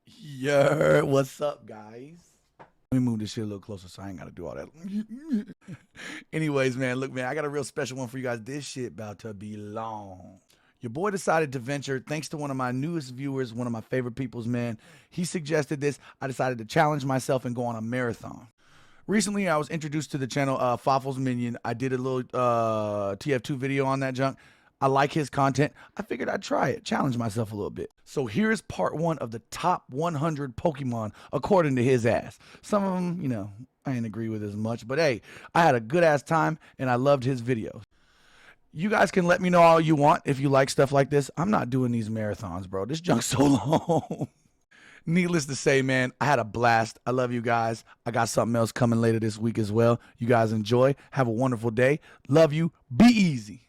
Yo, what's up, guys? Let me move this shit a little closer so I ain't gotta do all that. Anyways, man, look, man, I got a real special one for you guys. This shit about to be long. Your boy decided to venture thanks to one of my newest viewers, one of my favorite peoples, man. He suggested this. I decided to challenge myself and go on a marathon. Recently, I was introduced to the channel Fawfuls Minion. I did a little TF2 video on that junk. I like his content. I figured I'd try it, challenge myself a little bit. So here's part one of the top 100 Pokemon according to his ass. Some of them, I ain't agree with as much, but hey, I had a good ass time and I loved his videos. You guys can let me know all you want if you like stuff like this. I'm not doing these marathons, bro. This junk's so long. Needless to say, man, I had a blast. I love you guys. I got something else coming later this week as well. You guys enjoy. Have a wonderful day. Love you. Be easy.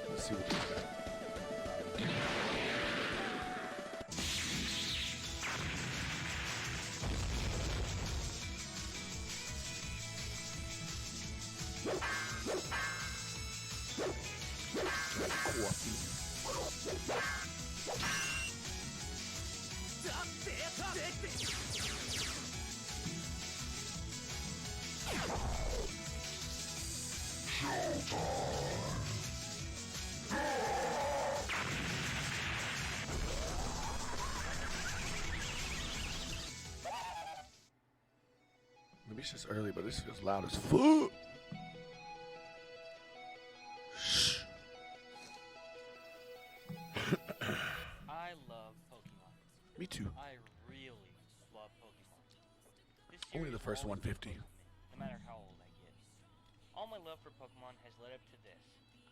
Let's see what we got. Maybe it's just early, but this feels loud as fuck. Shh. I love Pokemon. Me too. I really love Pokemon. This Only series the first will always be 150. Pokemon, no matter how old I get. All my love for Pokemon has led up to this,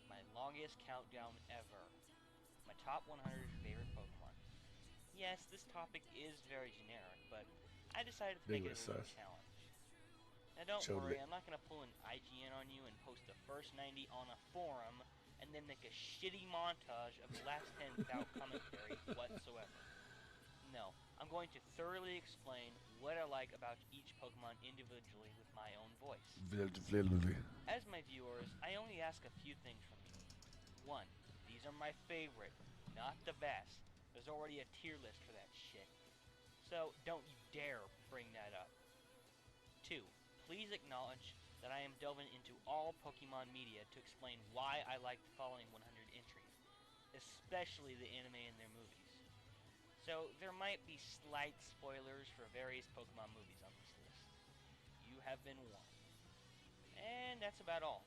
my longest countdown ever. My top 100 favorite Pokemon. Yes, this topic is very generic, but I decided to make it a little challenge. Now don't worry, I'm not going to pull an IGN on you and post the first 90 on a forum and then make a shitty montage of the last 10 without commentary whatsoever. No, I'm going to thoroughly explain what I like about each Pokemon individually with my own voice. As my viewers, I only ask a few things from you. 1. These are my favorite, not the best. There's already a tier list for that shit. So don't you dare bring that up. 2. Please acknowledge that I am delving into all Pokemon media to explain why I like the following 100 entries, especially the anime and their movies. So there might be slight spoilers for various Pokemon movies on this list. You have been warned. And that's about all.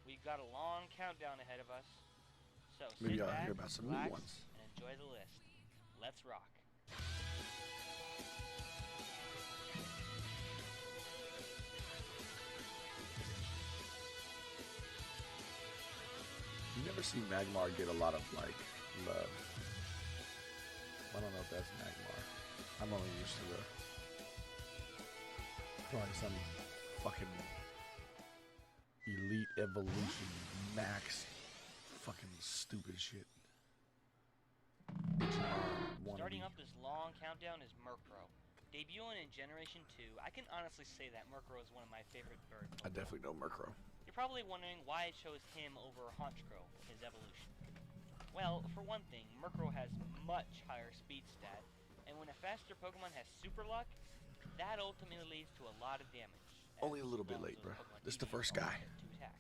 We've got a long countdown ahead of us. So Maybe sit I'll back, hear about some new relax, ones. and enjoy the list. Let's rock. You never see Magmar get a lot of love. I don't know if that's Magmar. I'm only used to the probably some fucking elite evolution max fucking stupid shit. Starting off this long countdown is Murpro. Debuting in Generation 2, I can honestly say that Murkrow is one of my favorite birds. I definitely know Murkrow. You're probably wondering why I chose him over Honchkrow, his evolution. Well, for one thing, Murkrow has much higher speed stat, and when a faster Pokemon has Super Luck, that ultimately leads to a lot of damage. Only a little bit late, bro. This is the first guy. To attack.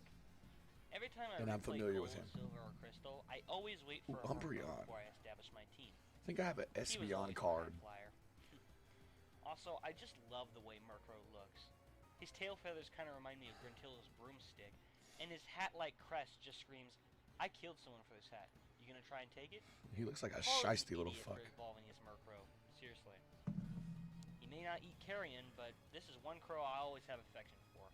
Every time I and I'm familiar with him. Silver, or Crystal, I always wait for a Umbreon. before I establish my team. I think I have an Espeon card. Also, I just love the way Murkrow looks. His tail feathers kind of remind me of Gruntillo's broomstick, and his hat-like crest just screams, "I killed someone for this hat. You gonna try and take it?" He looks like a Paul is shiesty an little idiot fuck. for evolving as Murkrow. Seriously. He may not eat carrion, but this is one crow I always have affection for.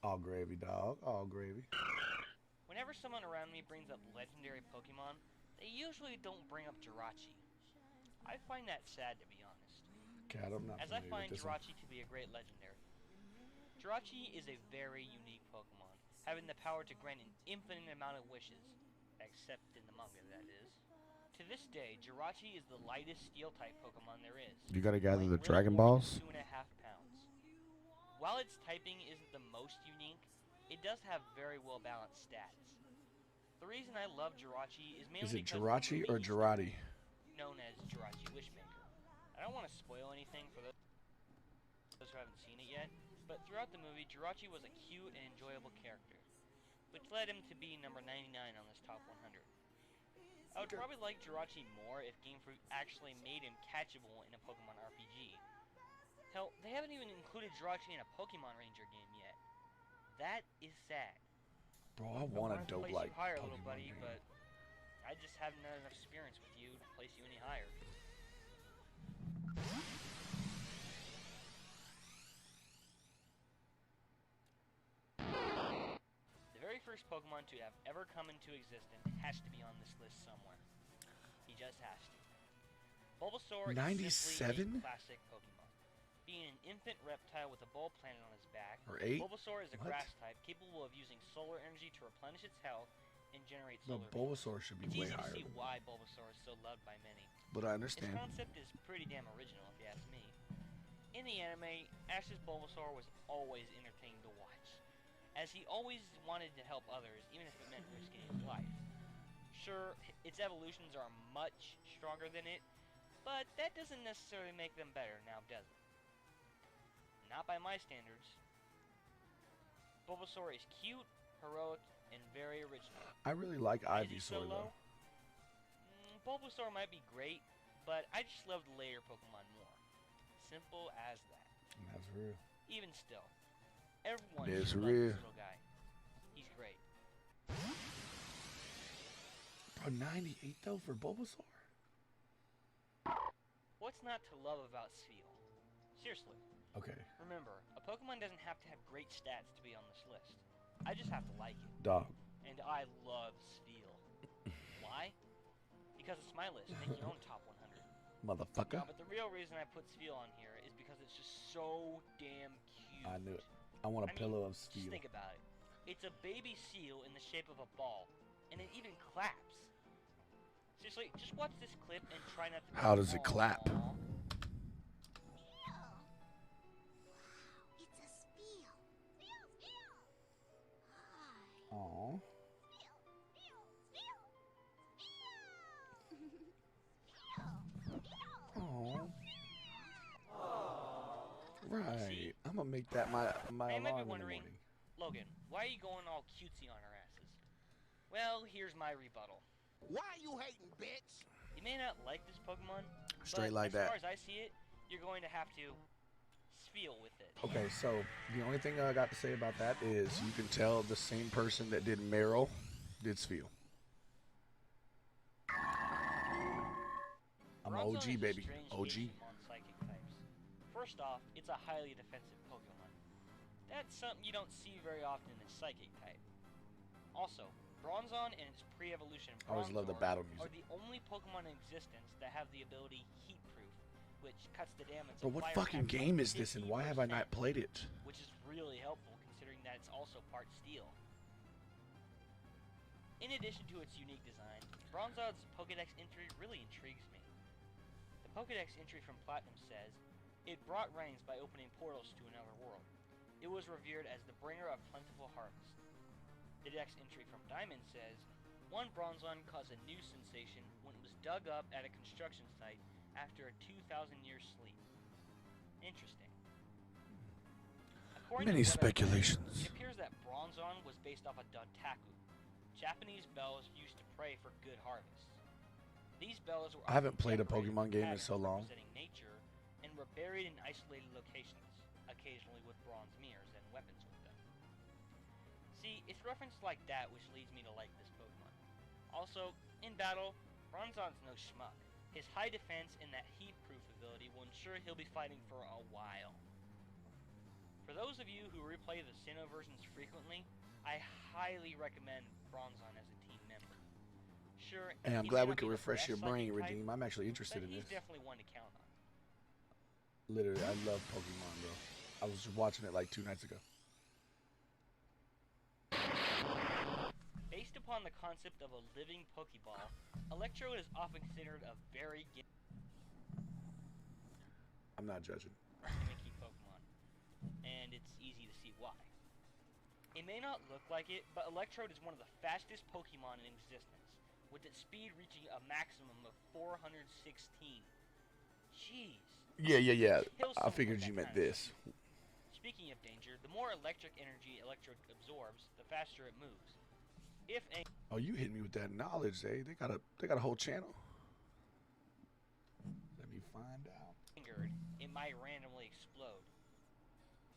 All gravy, dog. All gravy. Whenever someone around me brings up legendary Pokemon, they usually don't bring up Jirachi. I find that sad, to be honest, Cat, I'm not as I familiar find with this one. Jirachi to be a great legendary. Jirachi is a very unique Pokemon, having the power to grant an infinite amount of wishes, except in the manga, that is. To this day, Jirachi is the lightest Steel-type Pokemon there is. You gotta gather weighing the little Dragon more than Balls? 2.5 pounds. While its typing isn't the most unique, it does have very well-balanced stats. The reason I love Jirachi is mainly Is it because Jirachi of the or mini Jirati? known as Jirachi Wishmaker. I don't want to spoil anything for those who haven't seen it yet, but throughout the movie, Jirachi was a cute and enjoyable character, which led him to be number 99 on this top 100. I would probably like Jirachi more if Game Freak actually made him catchable in a Pokemon RPG. Hell, they haven't even included Jirachi in a Pokemon Ranger game yet. That is sad. Bro, I want a wanted to dope place like you higher, Pokemon little buddy, game. but I just haven't had enough experience with you to place you any higher. The very first Pokemon to have ever come into existence has to be on this list somewhere. He just has to. Bulbasaur is simply 97? a classic Pokemon. Being an infant reptile with a bulb planted on his back, Or 8? Bulbasaur is a What? grass type capable of using solar energy to replenish its health and generate No, solar beams. Bulbasaur should be It's way easy to higher. see why Bulbasaur is so loved by many. But I Its understand. concept is pretty damn original, if you ask me. In the anime, Ash's Bulbasaur was always entertaining to watch, as he always wanted to help others, even if it meant risking his life. Sure, its evolutions are much stronger than it, but that doesn't necessarily make them better, now does it? Not by my standards. Bulbasaur is cute, heroic, and very original. I really like Why is he Ivysaur so though. low? Bulbasaur might be great, but I just love the later Pokemon more. Simple as that. That's real. Even still, everyone It's should love real. this little guy. He's great. Bro, 98 though for Bulbasaur? What's not to love about Spheal? Seriously, Okay. remember, a Pokemon doesn't have to have great stats to be on this list. I just have to like it. Dog. And I love Spheal. Why? Because it's my list. Make your own top 100. Motherfucker. No, but the real reason I put Spheal on here is because it's just so damn cute. I knew it. I want a pillow of Just steel. think about it. It's a baby seal in the shape of a ball, and it even claps. Seriously, just watch this clip and try not to. How does it clap? Aw. It's a Spheal. Spheal, Spheal. Hi. Aww. Spheal, Spheal, Spheal. Spheal, Spheal. Aww. Right. I'm gonna make that my Now you might alarm be in the wondering, morning. Logan, why are you going all cutesy on our asses? Well, here's my rebuttal. Why you hating, bitch? You may not like this Pokemon, Straight but like as that. far as I see it, you're going to have to Spheal with it. Okay, so the only thing I got to say about that is you can tell the same person that did Meryl did Spheal. I'm an Bronzong OG, is a baby. strange OG. game on psychic types. First off, it's a highly defensive Pokemon. That's something you don't see very often in a psychic type. Also, Bronzong and its pre-evolution I always love the Bronzor battle are music. the only Pokemon in existence that have the ability Heat Proof, which cuts the damage. But of what fire fucking attacks by game is this and why have I 50%, not played it? which is really helpful considering that it's also part steel. In addition to its unique design, Bronzong's Pokedex entry really intrigues me. The Pokedex entry from Platinum says, it brought rains by opening portals to another world. It was revered as the bringer of plentiful harvest. The Dex entry from Diamond says, one Bronzong caused a new sensation when it was dug up at a construction site after a 2,000-year sleep. Interesting. According Many to what I've read, speculations. it appears that Bronzong was based off a Dontaku, Japanese bells used to pray for good harvests. These bells were I haven't often played a decorated Pokemon with game in patterns so long. representing nature and were buried in isolated locations, occasionally with bronze mirrors and weapons with them. See, it's references like that which leads me to like this Pokemon. Also, in battle, Bronzong's no schmuck. His high defense and that heat-proof ability will ensure he'll be fighting for a while. For those of you who replay the Sinnoh versions frequently, I highly recommend Bronzong as a team member. Sure, And I'm he glad may we not could be the refresh your best brain, psychic type, Redeem. I'm actually interested but in he's this. definitely one to count on. Literally, I love Pokemon, bro. I was just watching it like 2 nights ago. upon the concept of a living Pokeball, Electrode is often considered a very I'm not judging. gimmicky Pokemon, and it's easy to see why. It may not look like it, but Electrode is one of the fastest Pokemon in existence, with its speed reaching a maximum of 416. Jeez. Yeah. Kills I someone figured with you that meant kind of this. speed. Speaking of danger, the more electric energy Electrode absorbs, the faster it moves. If Oh, you hit me with that knowledge, eh? They got a whole channel. Let me find out. angered, it might randomly explode.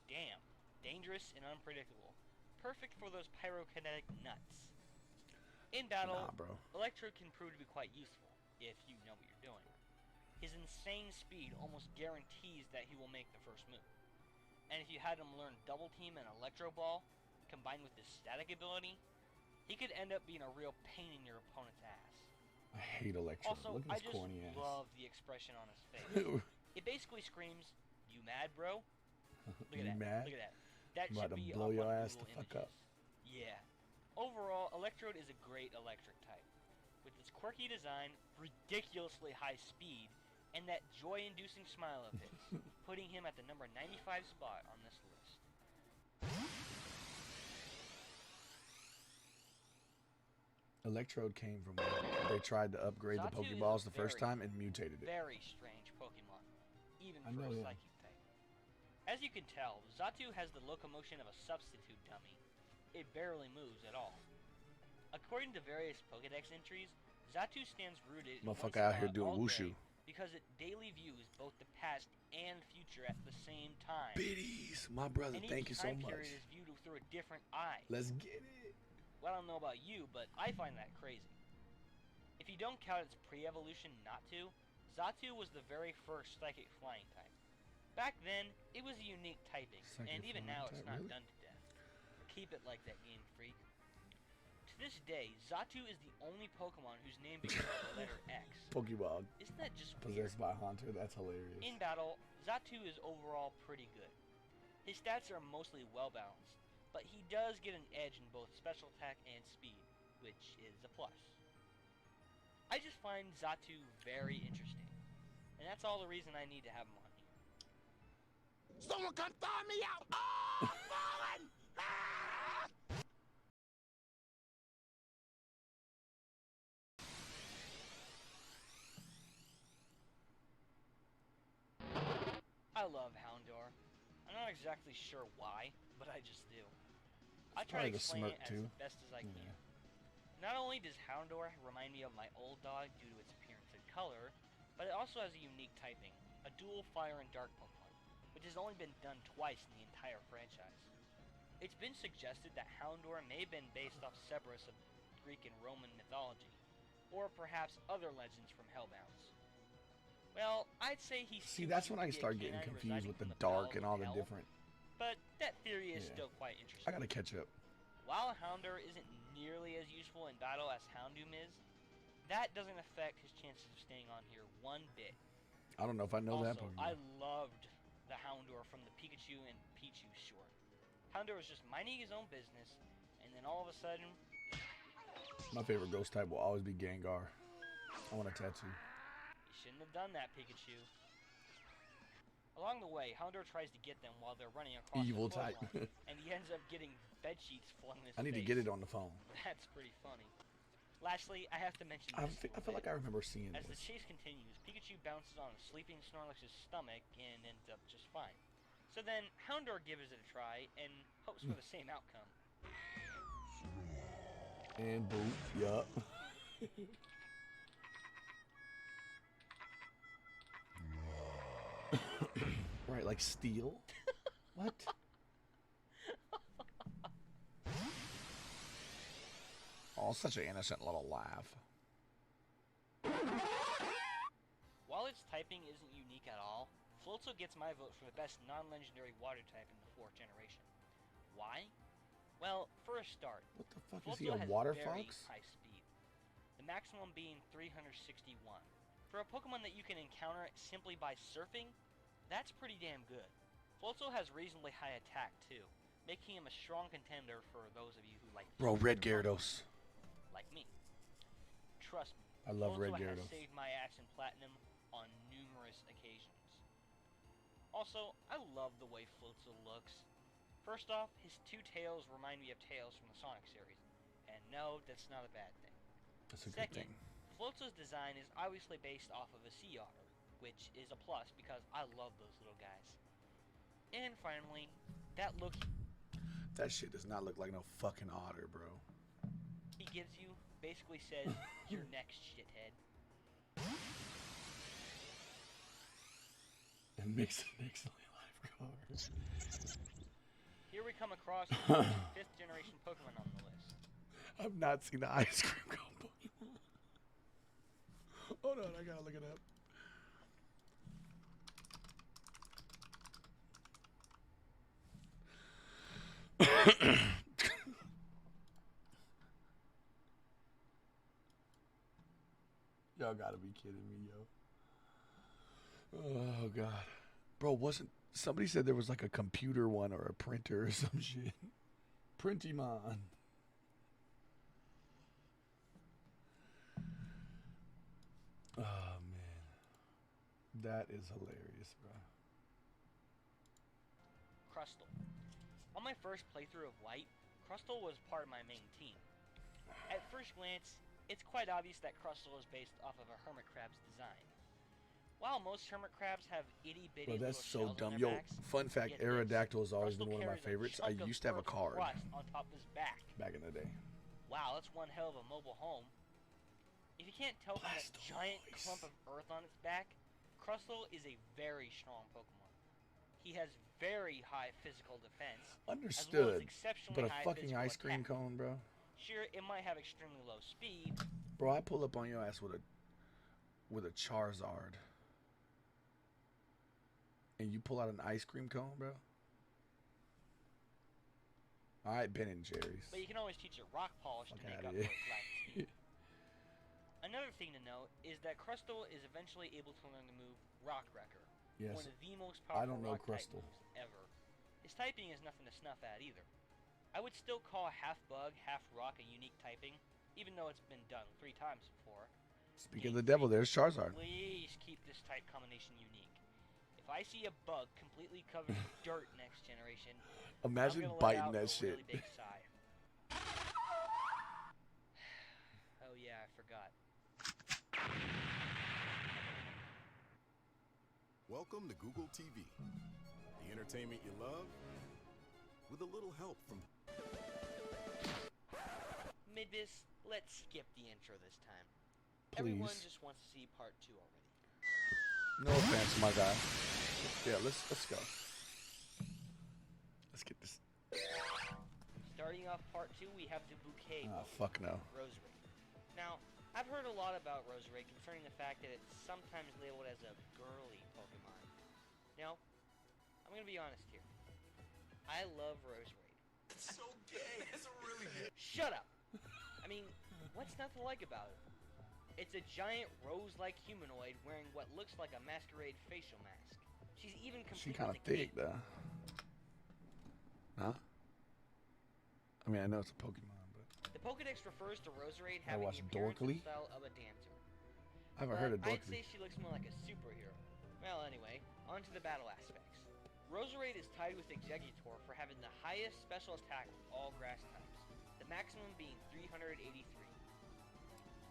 Damn. Dangerous and unpredictable. Perfect for those pyrokinetic nuts. In battle, Nah, bro. Electrode can prove to be quite useful, if you know what you're doing. His insane speed almost guarantees that he will make the first move. And if you had him learn Double Team and Electro Ball, combined with his static ability, he could end up being a real pain in your opponent's ass. I hate Electrode. Also, Look I at his just corny ass. love the expression on his face. It basically screams, "You mad, bro?" Look at You that. mad? Look at that. That I'm about should to be blow up your on ass Google the fuck Images. up. Yeah. Overall, Electrode is a great electric type. With its quirky design, ridiculously high speed, and that joy-inducing smile of his, putting him at the number 95 spot on this list. Electrode came from when they tried to upgrade the Xatu is Pokeballs a the first very, time and mutated it. Very strange Pokemon, even I for know, a yeah. psychic type. As you can tell, Xatu has the locomotion of a substitute dummy. It barely moves at all. According to various Pokedex entries, Xatu stands rooted in one Motherfucker out here spot doing all wushu. day because it daily views both the past and future at the same time. Biddies, my brother, And thank each you so time much. period is viewed through a different eye. Let's get it. Well, I don't know about you, but I find that crazy. If you don't count its pre-evolution Natu, Xatu was the very first psychic flying type. Back then, it was a unique typing, Psychic and even flying now it's type, not really? done to death. Keep it like that, Game Freak. To this day, Xatu is the only Pokemon whose name begins with the letter X. Pokeball Isn't that just weird? possessed by Haunter, that's hilarious. In battle, Xatu is overall pretty good. His stats are mostly well balanced, but he does get an edge in both special attack and speed, which is a plus. I just find Xatu very interesting, and that's all the reason I need to have him on here. Someone come thaw me out! Oh, I'm falling! Ah! I love Houndour. I'm not exactly sure why, but I just do. I try probably to the explain smirk, it as too. best as I can. Yeah. Not only does Houndour remind me of my old dog due to its appearance and color, but it also has a unique typing, a dual fire and dark Pokemon, which has only been done twice in the entire franchise. It's been suggested that Houndour may have been based off Cerberus of Greek and Roman mythology, or perhaps other legends from Hellbounds. Well, I'd say he See, that's when I start getting confused with the dark and all the different. But that theory is Yeah. still quite interesting. I gotta catch up. While Houndour isn't nearly as useful in battle as Houndoom is, that doesn't affect his chances of staying on here one bit. I don't know if I know that Also, Pokemon. I loved the Houndour from the Pikachu and Pichu short. Houndour was just minding his own business, and then all of a sudden, My favorite ghost type will always be Gengar. I want a tattoo. you shouldn't have done that, Pikachu. Along the way, Houndour tries to get them while they're running across Evil the type. clothesline, and he ends up getting bed sheets flung in his I need to face. get it on the phone. That's pretty funny. Lastly, I have to mention I this feel little like bit. I remember seeing As the this. chase continues, Pikachu bounces on a sleeping Snorlax's stomach and ends up just fine. So then, Houndour gives it a try and hopes for the same outcome. And boot, yup. Right, like steel? What? Oh, such an innocent little laugh. While its typing isn't unique at all, Floatzel gets my vote for the best non-legendary water type in the 4th generation. Why? Well, for a start, What the fuck is he, Floatzel a has water very fox? high speed, the maximum being 361. For a Pokemon that you can encounter simply by surfing, that's pretty damn good. Floatzel has reasonably high attack too, making him a strong contender for those of you who like Bro, Red faster Pokemon. Gyarados. I love red Floatzel has Gyarados. saved my ass in Platinum on numerous occasions. Also, I love the way Floatzel looks. First off, his two tails remind me of Tails from the Sonic series. And no, that's not a bad thing. That's a good Second, thing. Floatzel's design is obviously based off of a sea otter, which is a plus because I love those little guys. And finally, that look That shit does not look like no fucking otter, bro. he gives you basically says, "You're next, shithead." And makes an excellent life card. Here we come across the 5th generation Pokemon on the list. I've not seen the ice cream cone Pokemon. Hold on, I gotta look it up. Y'all gotta be kidding me, yo. Oh god. Bro, wasn't somebody said there was like a computer one or a printer or some shit? Printimon. Oh man. That is hilarious, bro. Crustle. On my first playthrough of White, Crustle was part of my main team. At first glance, it's quite obvious that Crustle is based off of a hermit crab's design. While most hermit crabs have itty-bitty Bro, little that's so shells dumb. on Yo, their backs, fun fact, get this, Aerodactyl has always Crustle been one of my carries a favorites. I chunk of used to have a Earth's card crust on top of his back. back in the day. Wow, that's one hell of a mobile home. If you can't tell from that giant Blastoise. clump of earth on its back, Crustle is a very strong Pokemon. He has very high physical defense, as well as Understood. exceptionally But a high fucking physical ice cream attack. cone, bro. Sure, it might have extremely low speed. Bro, I pull up on your ass with a Charizard. And you pull out an ice cream cone, bro? Alright, Ben and Jerry's. But you can always teach it rock polish to Fuck make outta up here. for its lack of speed. Another thing to note is that Crustle is eventually able to learn the move Rock Wrecker, Yes. one of the most I powerful don't know rock type Crustle. moves ever. His typing is nothing to snuff at either. I would still call half bug, half rock a unique typing, even though it's been done 3 times before. Speaking of the devil, there's Charizard. Please keep this type combination unique. If I see a bug completely covered in dirt next generation, Imagine I'm gonna let biting out that a shit. really big sigh. Oh yeah, I forgot. Welcome to Google TV, the entertainment you love, with a little help from. Midvis, let's skip the intro this time. Everyone Please. just wants to see part 2 already. No offense, my guy. Yeah, let's go. Let's get this. Starting off part 2, we have the bouquet Ah, Pokemon, fuck no. Roserade. Now, I've heard a lot about Roserade concerning the fact that it's sometimes labeled as a girly Pokemon. Now, I'm gonna be honest here. I love Roserade. It's so gay. It's really gay. Shut up! I mean, what's not to like about it? It's a giant rose-like humanoid wearing what looks like a masquerade facial mask. She's even She complete kind of with a thick, cape. though. Huh? I mean, I know it's a Pokemon, but The Pokedex refers to Roserade I having watched the appearance and Dorkly. style of a dancer. I haven't heard of I'd Dorkly. say she looks more like a superhero. Well, anyway, on to the battle aspects. Roserade is tied with Exeggutor for having the highest special attack of all grass types, the maximum being 383.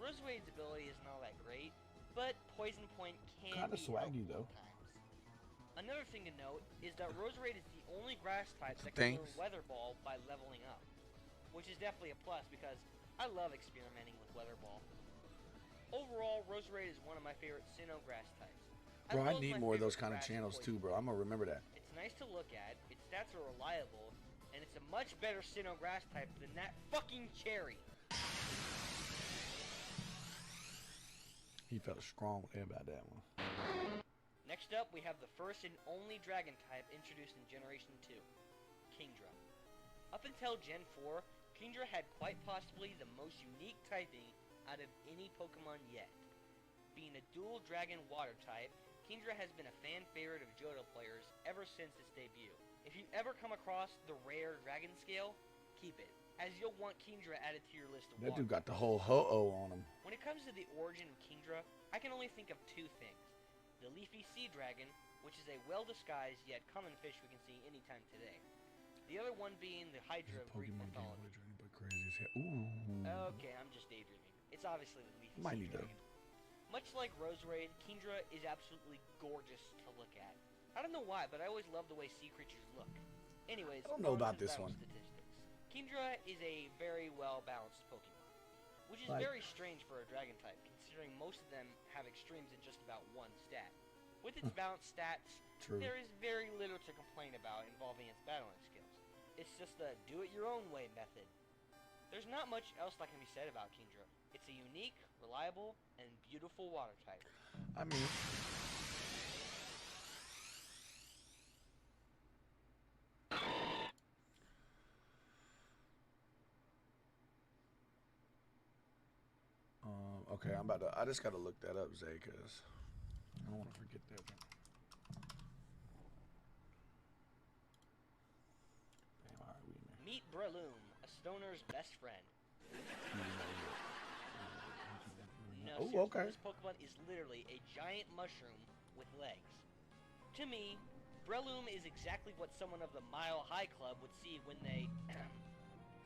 Roserade's ability isn't all that great, but Poison Point can Kinda be swaggy, helpful though. at times. Another thing to note is that Roserade is the only grass type that can learn Thanks. Weather Ball by leveling up, which is definitely a plus because I love experimenting with Weather Ball. Overall, Roserade is one of my favorite Sinnoh grass types. Bro, as I well as need my more of those favorite kind of grass channels poison too, bro. I'm gonna remember that. It's nice to look at, its stats are reliable, and it's a much better Sinnoh grass type than that fucking cherry. He felt a strong way about that one. Next up, we have the first and only dragon type introduced in Generation 2, Kingdra. Up until Gen 4, Kingdra had quite possibly the most unique typing out of any Pokemon yet. Being a dual dragon water type, Kingdra has been a fan favorite of Johto players ever since its debut. If you ever come across the rare dragon scale, keep it. as you'll want Kingdra added to your list of That water dude got the types. whole ho-oh on him. When it comes to the origin of Kingdra, I can only think of two things. The leafy sea dragon, which is a well-disguised yet common fish we can see anytime today. The other one being the Hydra of Greek mythology. Okay, I'm just daydreaming. It's obviously the leafy Might sea need to. dragon. Much like Roserade, Kingdra is absolutely gorgeous to look at. I don't know why, but I always love the way sea creatures look. Anyways, I don't know on about to this battle one. statistics. Kingdra is a very well-balanced Pokemon, which is Like- very strange for a dragon type, considering most of them have extremes in just about one stat. With its balanced stats, True. there is very little to complain about involving its battling skills. It's just a do-it-your-own-way method. There's not much else that can be said about Kingdra. It's a unique, reliable, and beautiful water type. I mean, okay, I just gotta look that up, Zay, cause I don't want to forget that one. Damn, all right, we in there. Meet Breloom, a stoner's best friend. No, Oh, seriously, okay. this Pokemon is literally a giant mushroom with legs. To me, Breloom is exactly what someone of the Mile High Club would see when they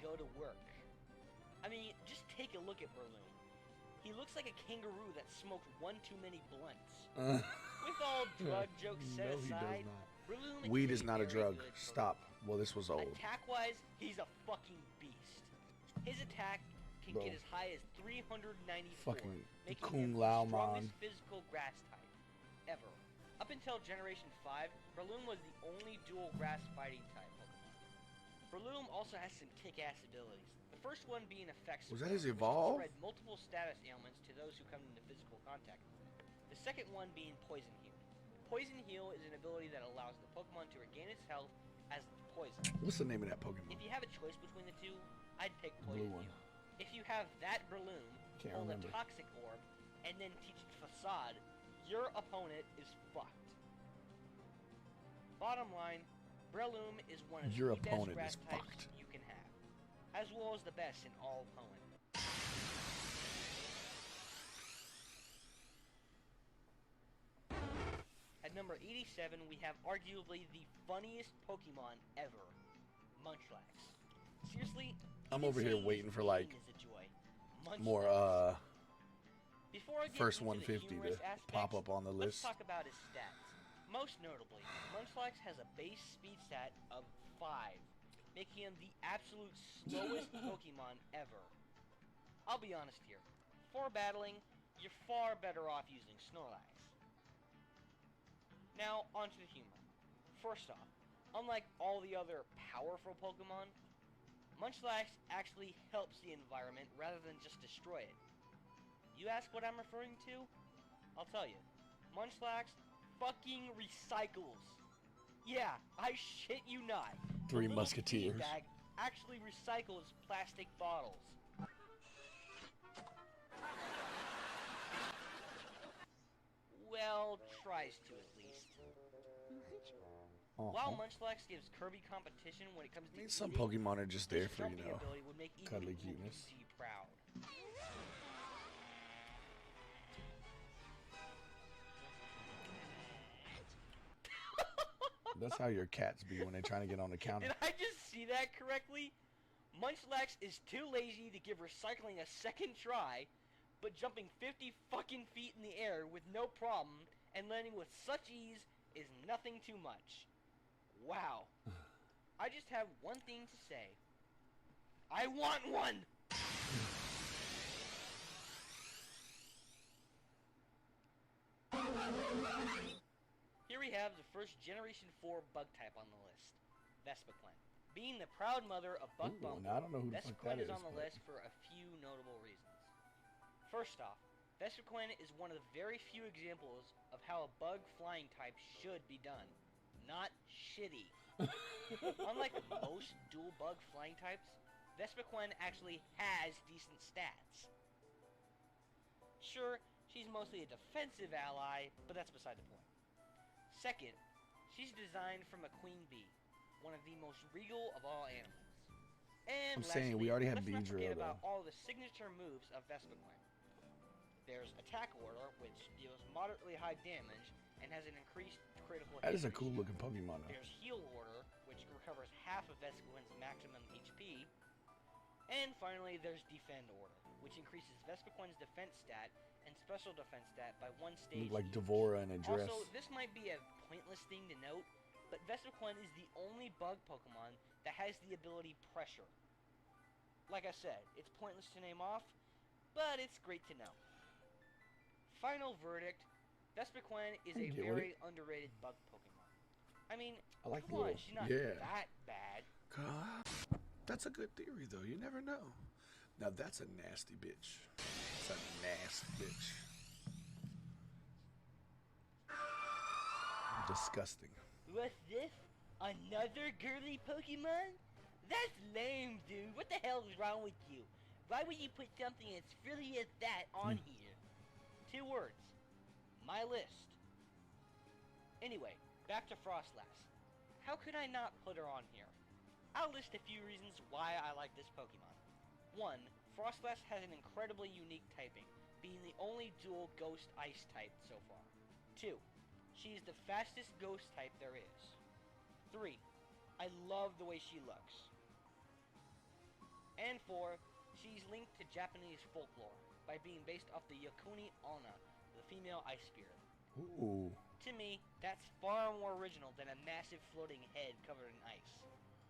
go to work. I mean, just take a look at Breloom. He looks like a kangaroo that smoked one too many blunts. With all drug jokes set No, he does aside, not. Breloom Weed is is a not a very drug. good Pokemon. Stop. Well, this was old. Attack-wise, he's a fucking beast. His attack can Bro. get as high as 394, Fucking making Kung him Lao the strongest Man. physical grass type ever. Up until Generation 5, Breloom was the only dual grass fighting type Pokemon. Breloom also has some kick-ass abilities. The first one being Effect Was that Spread, his which can evolve? spread multiple status ailments to those who come into physical contact with him. The second one being Poison Heal. Poison Heal is an ability that allows the Pokemon to regain its health as poison. What's the name of that Pokemon? If you have a choice between the two, I'd pick Blue Poison one. Heal. If you have that Breloom, Can't hold remember. a Toxic Orb, and then teach it Facade, your opponent is fucked. Bottom line, Breloom is one of Your the best opponent grass is types fucked. you can have, as well as the best in all of Hoenn. At number 87, we have arguably the funniest Pokemon ever, Munchlax. Seriously, I'm even over here saying his waiting for, name like, is a joy. more, Munchlax. Before I get first into the 150 humorous to aspects, pop up on the let's list. talk about his stats. Most notably, Munchlax has a base speed stat of 5, making him the absolute slowest Pokemon ever. I'll be honest here. For battling, you're far better off using Snorlax. Now, onto the humor. First off, unlike all the other powerful Pokemon, Munchlax actually helps the environment rather than just destroy it. You ask what I'm referring to? I'll tell you. Munchlax fucking recycles. Yeah, I shit you not. The Three little Musketeers. tea bag actually recycles plastic bottles. Well, tries to at least. While Munchlax gives Kirby competition when it comes to Some eating, Pokemon are just his there for, you jumping know, ability would make even cuddly Little cuteness. PT proud. That's how your cats be when they're trying to get on the counter. Did I just see that correctly? Munchlax is too lazy to give recycling a second try, but jumping 50 fucking feet in the air with no problem and landing with such ease is nothing too much. Wow. I just have one thing to say. I want one! Here we have the first Generation 4 bug type on the list, Vespiquen. Being the proud mother of Buck Ooh, Bumble, now I don't know who the fuck Vespiquen that is on is, the but- list for a few notable reasons. First off, Vespiquen is one of the very few examples of how a bug flying type should be done. Not shitty. Unlike most dual bug flying types, Vespiquen actually has decent stats. Sure, she's mostly a defensive ally, but that's beside the point. Second, she's designed from a queen bee, one of the most regal of all animals. And I'm saying we already have let's not forget Beedrill, about though. all the signature moves of Vespiquen. There's Attack Order, which deals moderately high damage and has an increased critical hit That is a ratio. cool looking Pokemon, though. There's Heal Order, which recovers half of Vespiquen's maximum HP. And finally, there's Defend Order, which increases Vespiquen's defense stat and special defense stat by 1 stage. Look like each. Devora in a dress. Also, this might be a pointless thing to note, but Vespiquen is the only bug Pokemon that has the ability Pressure. Like I said, it's pointless to name off, but it's great to know. Final verdict, Vespiquen is a very underrated bug Pokemon. I mean, I like come on, little, she's not yeah. that bad. God, that's a good theory, though. You never know. Now, that's a nasty bitch. That's a nasty bitch. Disgusting. What's this? Another girly Pokemon? That's lame, dude. What the hell is wrong with you? Why would you put something as frilly as that on here? 2 words. My list. Anyway, back to Frostlass. How could I not put her on here? I'll list a few reasons why I like this Pokemon. 1. Frostlass has an incredibly unique typing, being the only dual Ghost Ice type so far. 2. She is the fastest Ghost type there is. 3. I love the way she looks. And 4. She's linked to Japanese folklore by being based off the Yakuni Onna, the female ice spirit. Ooh. To me, that's far more original than a massive floating head covered in ice.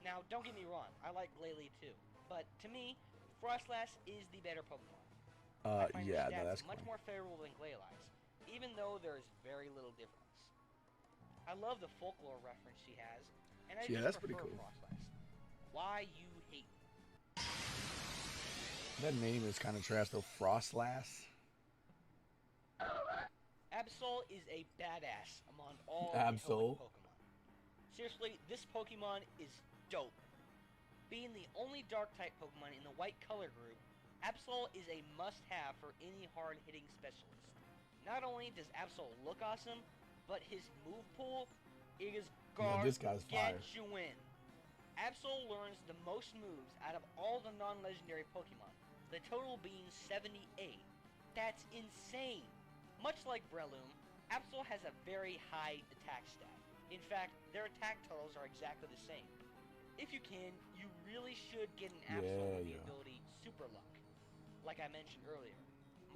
Now, don't get me wrong, I like Glalie too, but to me, Frostlass is the better Pokemon. I find Yeah, her no, stats that's much cool. more favorable than Glalie, even though there is very little difference. I love the folklore reference she has, and I Yeah, just that's pretty prefer cool. Frostlass. Why you hate me? That name is kind of trash, though. Frostlass. Absol is a badass among all Absol. the Pokemon. Seriously, this Pokemon is dope. Being the only Dark-type Pokemon in the white color group, Absol is a must-have for any hard-hitting specialist. Not only does Absol look awesome, but his move pool is this guy's fire. gargantuan. Absol learns the most moves out of all the non-legendary Pokemon, the total being 78. That's insane! Much like Breloom, Absol has a very high attack stat. In fact, their attack totals are exactly the same. If you can, you really should get an Absol with the ability Super Luck. Like I mentioned earlier,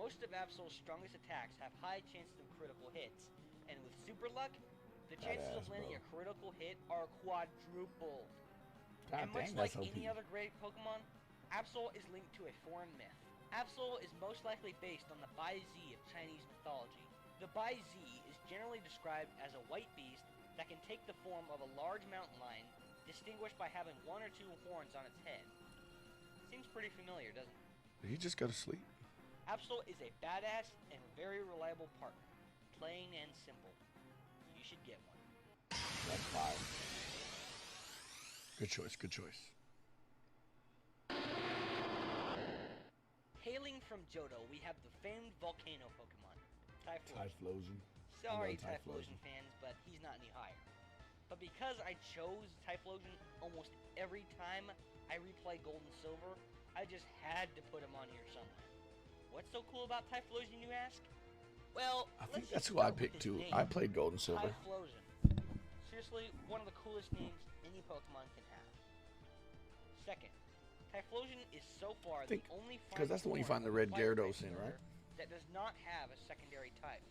most of Absol's strongest attacks have high chances of critical hits, and with Super Luck, the chances of landing a critical hit are quadrupled. And much like any other great Pokemon, Absol is linked to a foreign myth. Absol is most likely based on the Bai Zi of Chinese mythology. The Bai Zi is generally described as a white beast that can take the form of a large mountain lion, distinguished by having 1 or 2 horns on its head. Seems pretty familiar, doesn't it? Did he just go to sleep? Absol is a badass and very reliable partner. Plain and simple. You should get one. That's fire. Good choice, good choice. Hailing from Johto, we have the famed volcano Pokemon, Typhlosion. Typhlosion. Sorry, Typhlosion. Typhlosion fans, but he's not any higher. But because I chose Typhlosion almost every time I replay Gold and Silver, I just had to put him on here somewhere. What's so cool about Typhlosion, you ask? Well, I think let's that's just who I start with picked his too. name, I played Gold and Silver. Typhlosion. Seriously, one of the coolest names any Pokemon can have. Second, Typhlosion is so far the only because that's the one you form find the of red fire Gyarados type in, right? starter that does not have a secondary type.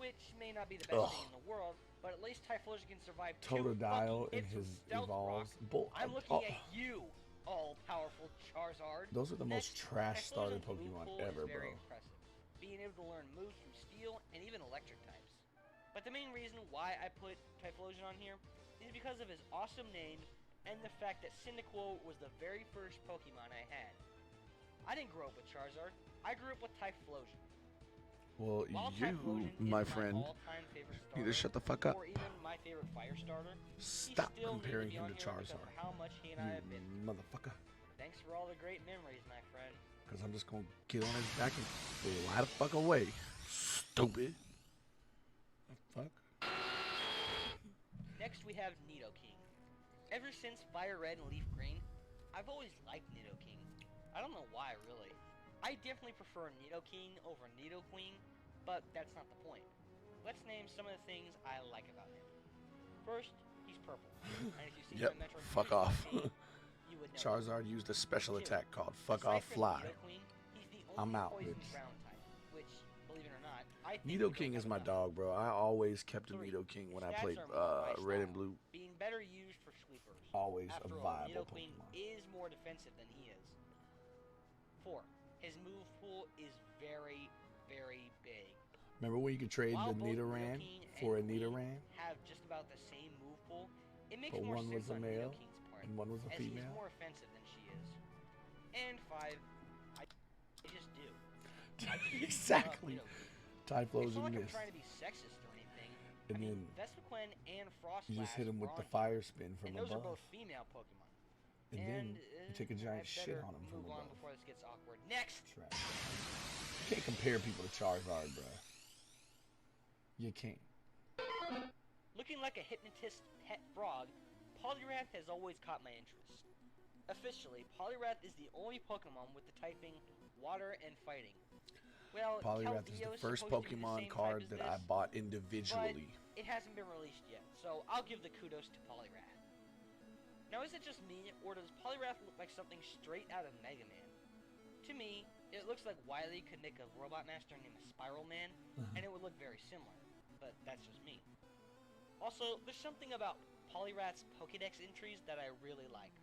Which may not be the best thing in the world, but at least Typhlosion can survive 2 Totodile fucking and hits his with Stealth evolves. Rock. I'm looking at you, all-powerful Charizard. Those are the most Next, trash starter Typhlosion's move Pokemon pool ever, is very bro. impressive, being able to learn moves from Steel and even Electric types. But the main reason why I put Typhlosion on here is because of his awesome name and the fact that Cyndaquil was the very first Pokemon I had. I didn't grow up with Charizard. I grew up with Typhlosion. Well, While you, Typhlosion my is friend, all-time favorite starter, need to shut the fuck up. or even my favorite fire starter, Stop he still comparing needed him be to on here because of Charizard. how much he and I have been You through. motherfucker. Thanks for all the great memories, my friend. Because I'm just going to get on his back and fly the fuck away. Stupid. The fuck? Next we have Nidoking. Ever since Fire Red and Leaf Green, I've always liked Nidoking. I don't know why, really. I definitely prefer Nidoking over Nidoqueen, but that's not the point. Let's name some of the things I like about him. First, he's purple. And if you've seen Yep, my Metro fuck Fusion off. campaign, you would know. Charizard used a special Two, attack called Fuck aside Off from Fly. Nidoqueen, he's the I'm only out, poison bitch. ground type, which, believe it or not, I think Nidoking is my dog, bro. I always kept a Three, Nidoking when I stats played are more my Red and style, Blue. being better used for sweepers. Always a After all, viable Nidoqueen Pokemon. is more defensive than he is. 4. His move pool is very, very big. Remember when you could trade While the both Nidoran Nidoking for a and Queen Nidoran? have just about the same move pool, it makes But more one was sense a on male Nidoking's part, and one was a as he's female? more offensive than she is. And 5, I just do. I just Exactly. love Nidoking. Typhlosion It's not like I'm missed. trying to be sexist or anything. And I mean, then Vespiquen and Frost you just hit him with the Bronzor, fire spin from and those are above. both female Pokemon. And then you take a giant I shit better on him from move on above. before this gets awkward. Next! Trash. You can't compare people to Charizard, bro. You can't. Looking like a hypnotist pet frog, Poliwrath has always caught my interest. Officially, Poliwrath is the only Pokemon with the typing Water and Fighting. Well, Poliwrath is the Keldeo's first supposed to be the Pokemon same card type as that I this, bought but individually. it hasn't been released yet, so I'll give the kudos to Poliwrath. Now, is it just me, or does Poliwrath look like something straight out of Mega Man? To me, it looks like Wily could make a robot master named Spiral Man, and it would look very similar, but that's just me. Also, there's something about Poliwrath's Pokédex entries that I really like.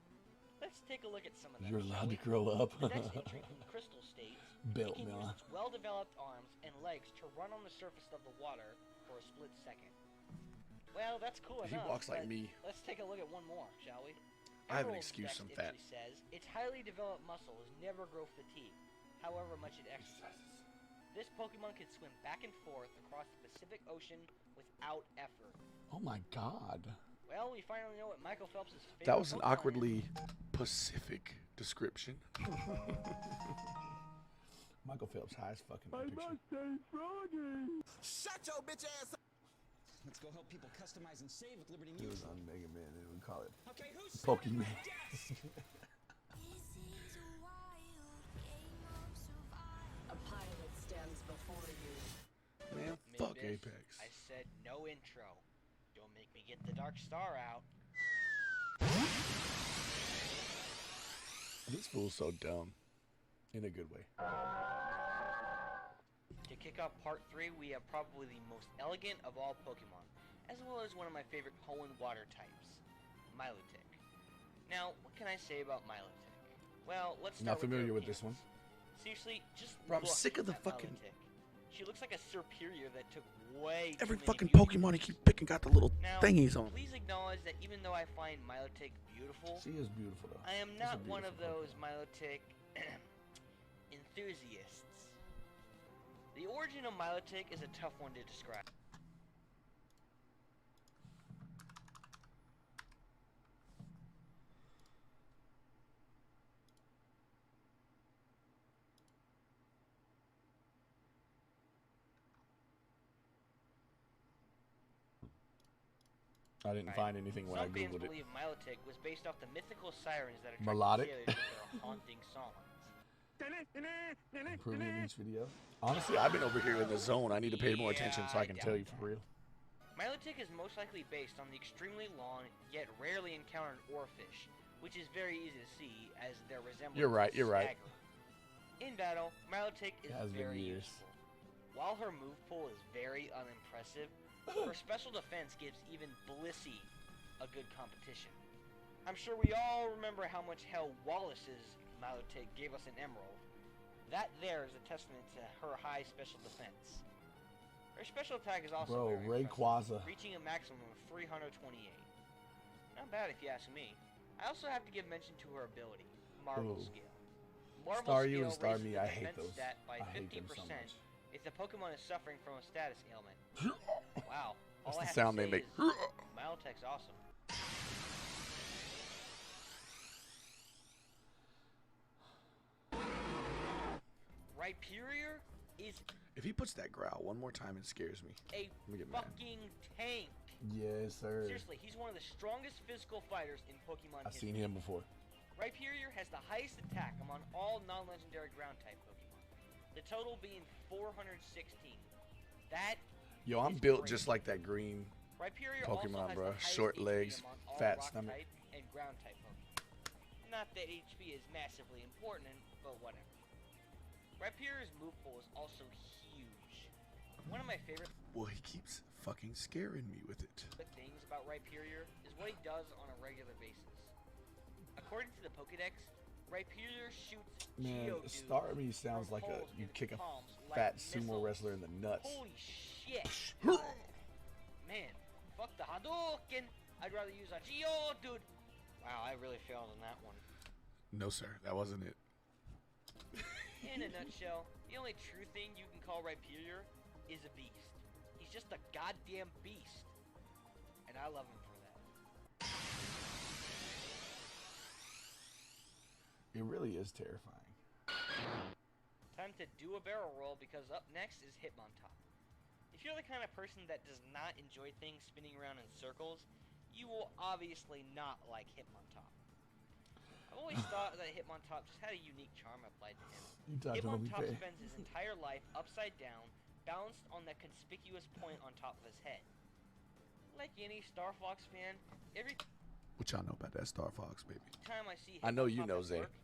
Let's take a look at some of them. You're shall allowed we? to grow up. The next entry from Crystal states, Belt it can Miller. use its well-developed arms and legs to run on the surface of the water for a split second. Well, that's cool He enough. walks like but me. Let's take a look at one more, shall we? I have an Emerald's excuse, next I'm fat. entry says, its highly developed muscles never grow fatigue, however much it exercises. This Pokemon can swim back and forth across the Pacific Ocean without effort. Oh my god. Well, we finally know what Michael Phelps' favorite That was an Pokemon awkwardly Pacific description. Michael Phelps, high as fucking in the picture. Shut your bitch ass up! Let's go help people customize and save with Liberty It was Mutual. on Mega Man, and we call it Okay, who's Pokemon. A pilot stands before you. Man, is. fuck Mimbus, Apex. I said no intro. Don't make me get the Dark Star out. This fool's so dumb. In a good way. To kick off part 3, we have probably the most elegant of all Pokemon, as well as one of my favorite Poe and Water types, Milotic. Now, what can I say about Milotic? Well, let's start Not familiar with the this one. appearance. Seriously, just Bro, I'm look sick of the at fucking- Milotic. She looks like a Superior that took way Every too many fucking beauty Pokemon he queens. keep picking got the little Now, thingies on. please acknowledge that even though I find Milotic beautiful, She is beautiful though. I am She's a not one of beautiful those Milotic enthusiasts. The origin of Milotic is a tough one to describe. I didn't find anything when I Some fans googled it. believe Milotic was based off the mythical sirens that attract Milotic? sailors with their haunting songs. Improving in each video. Honestly, I've been over here in the zone. I need to pay more attention so I can tell you for real. Milotic is most likely based on the extremely long, yet rarely encountered oarfish, which is very easy to see as their resemblance You're right, is you're right. staggering. In battle, Milotic is It has been very years. useful. While her move pool is very unimpressive, her special defense gives even Blissey a good competition. I'm sure we all remember how much hell Wallace's Milotic gave us in Emerald. That there is a testament to her high special defense. Her special attack is also Bro, very Rayquaza. impressive, reaching a maximum of 328. Not bad if you ask me. I also have to give mention to her ability, Marvel Ooh. Scale. Marvel Star you Scale and Star raises me, the I hate defense those. stat by I hate 50% them so much. if the Pokemon is suffering from a status ailment. Wow. That's All the I have sound to they say make. is Milotic's awesome. Ryperior is If he puts that growl one more time, it scares me. a me get mad. fucking tank. Yes, sir. Seriously, he's one of the strongest physical fighters in Pokemon I've history. seen him before. Ryperior has the highest attack among all non-legendary ground-type Pokemon. The total being 416. That Yo, I'm is built crazy. just like that green Ryperior Pokemon, also has bro. the highest Short HP legs, among all fat rock stomach. type and ground type Pokemon. Not that HP is massively important, but whatever. Ryperior's move pool is also huge. One of my favorite Well, he keeps fucking scaring me with it. things about Ryperior is what he does on a regular basis. According to the Pokedex, Ryperior shoots Man, Geodudes Star Me sounds from like holes you in kick a palms like fat sumo missiles. wrestler in the nuts. Holy shit! Man, fuck the Hadouken! I'd rather use a Geodude! Wow, I really failed on that one. No, sir, that wasn't it. In a nutshell, the only true thing you can call Ryperior is a beast. He's just a goddamn beast. And I love him for that. It really is terrifying. Time to do a barrel roll because up next is Hitmontop. If you're the kind of person that does not enjoy things spinning around in circles, you will obviously not like Hitmontop. I've always thought that Hitmontop just had a unique charm applied to him. You talked to me, Hitmontop Faye. spends his entire life upside down, balanced on that conspicuous point on top of his head. Like any Star Fox fan, every What y'all know about that Star Fox, baby? time I see I know you Hitmontop know, at Zay. work,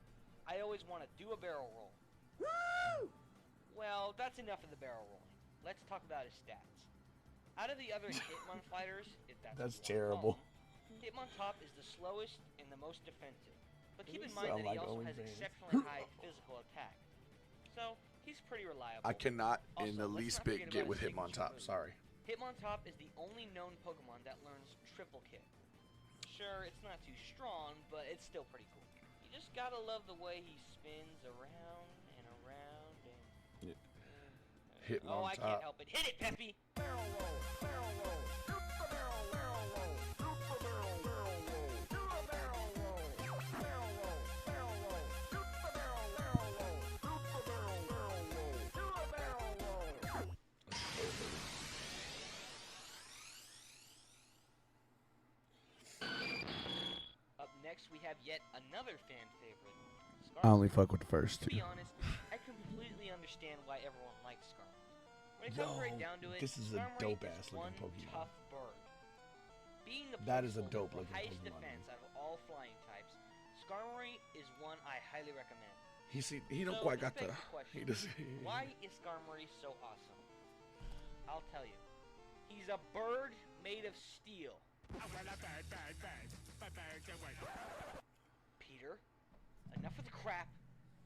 I always want to do a barrel roll. Woo! Well, that's enough of the barrel rolling. Let's talk about his stats. Out of the other Hitmon fighters, if that's That's what you wanna terrible. call them, Hitmontop is the slowest and the most defensive. But keep You in mind sound that he like also has OnlyFans. exceptionally high physical attack. So, he's pretty reliable. I cannot Also, in the let's least not bit forget get about with his signature Hitmontop. move. Sorry. Hitmontop is the only known Pokemon that learns Triple Kick. Sure, it's not too strong, but it's still pretty cool. You just gotta love the way he spins around and around and... Oh, I can't Hitmontop. help it. Hit it, Peppy! Barrel roll, barrel roll, super barrel, barrel roll, super barrel, barrel roll, do a barrel roll, barrel roll, barrel roll, super barrel, barrel roll, super barrel, barrel roll, do a barrel roll. Up next, we have yet another fan favorite, I only Scarlet. fuck with the first To two. be honest, I completely understand why everyone likes Scarlet. When it comes right Yo, down to it, this is a Skarmory dope-ass is looking one Pokemon. tough bird. Being the That is a placeholder dope for looking highest Pokemon, defense out of all flying types, Skarmory is one I highly recommend. He don't So, quite this got the. begs the question, He does. why is Skarmory so awesome? I'll tell you. He's a bird made of steel. Peter, enough of the crap,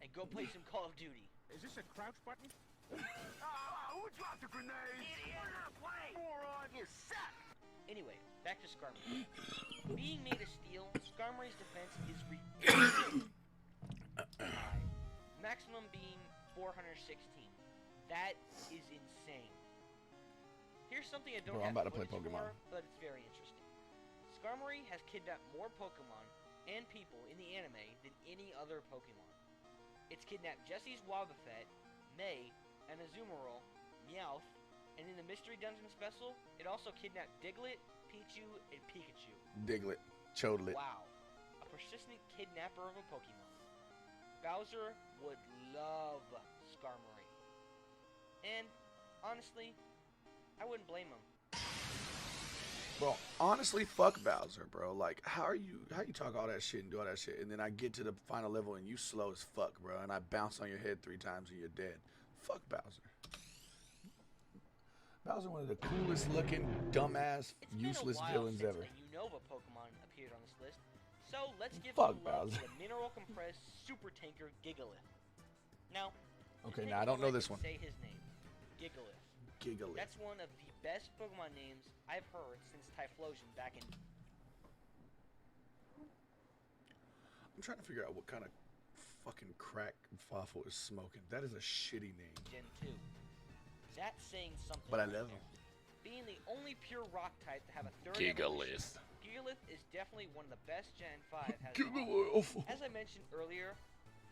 and go play some Call of Duty. Is this a crouch button? Who dropped a grenade? Idiot! We're gonna play! Moron! You suck! Anyway, back to Skarmory. Being made of steel, Skarmory's defense is ridiculously high. Maximum being 416. That is insane. Here's something I don't Bro, I'm have about to play footage Pokemon. for, but it's very interesting. Skarmory has kidnapped more Pokemon and people in the anime than any other Pokemon. It's kidnapped Jesse's Wobbuffet, May, and Azumarill, Meowth, and in the Mystery Dungeon Special, it also kidnapped Diglett, Pichu, and Pikachu. Diglett, Chodelet. Wow. A persistent kidnapper of a Pokemon. Bowser would love Skarmory. And, honestly, I wouldn't blame him. Bro, honestly, fuck Bowser, bro. Like, how you talk all that shit and do all that shit, and then I get to the final level and you slow as fuck, bro, and I bounce on your head 3 times and you're dead. Fuck Bowser. Bowser, one of the coolest looking, dumbass, It's been useless a while villains since ever. a Unova Pokemon appeared on this list, so let's give Fuck some love Bowser. to the mineral compressed super tanker Gigalith. Now, just Okay, take now I a don't know moment this and one. Say his name, Gigalith. Gigalith. That's one of the best Pokemon names I've heard since Typhlosion back in I'm trying to figure out what kind of fucking crack Fawful is smoking. That is a shitty name. Gen 2. That's saying something. But I right love there. him. Being the only pure rock type to have a third evolution, Gigalith. Gigalith is definitely one of the best Gen 5 has. Gigalith. As I mentioned earlier,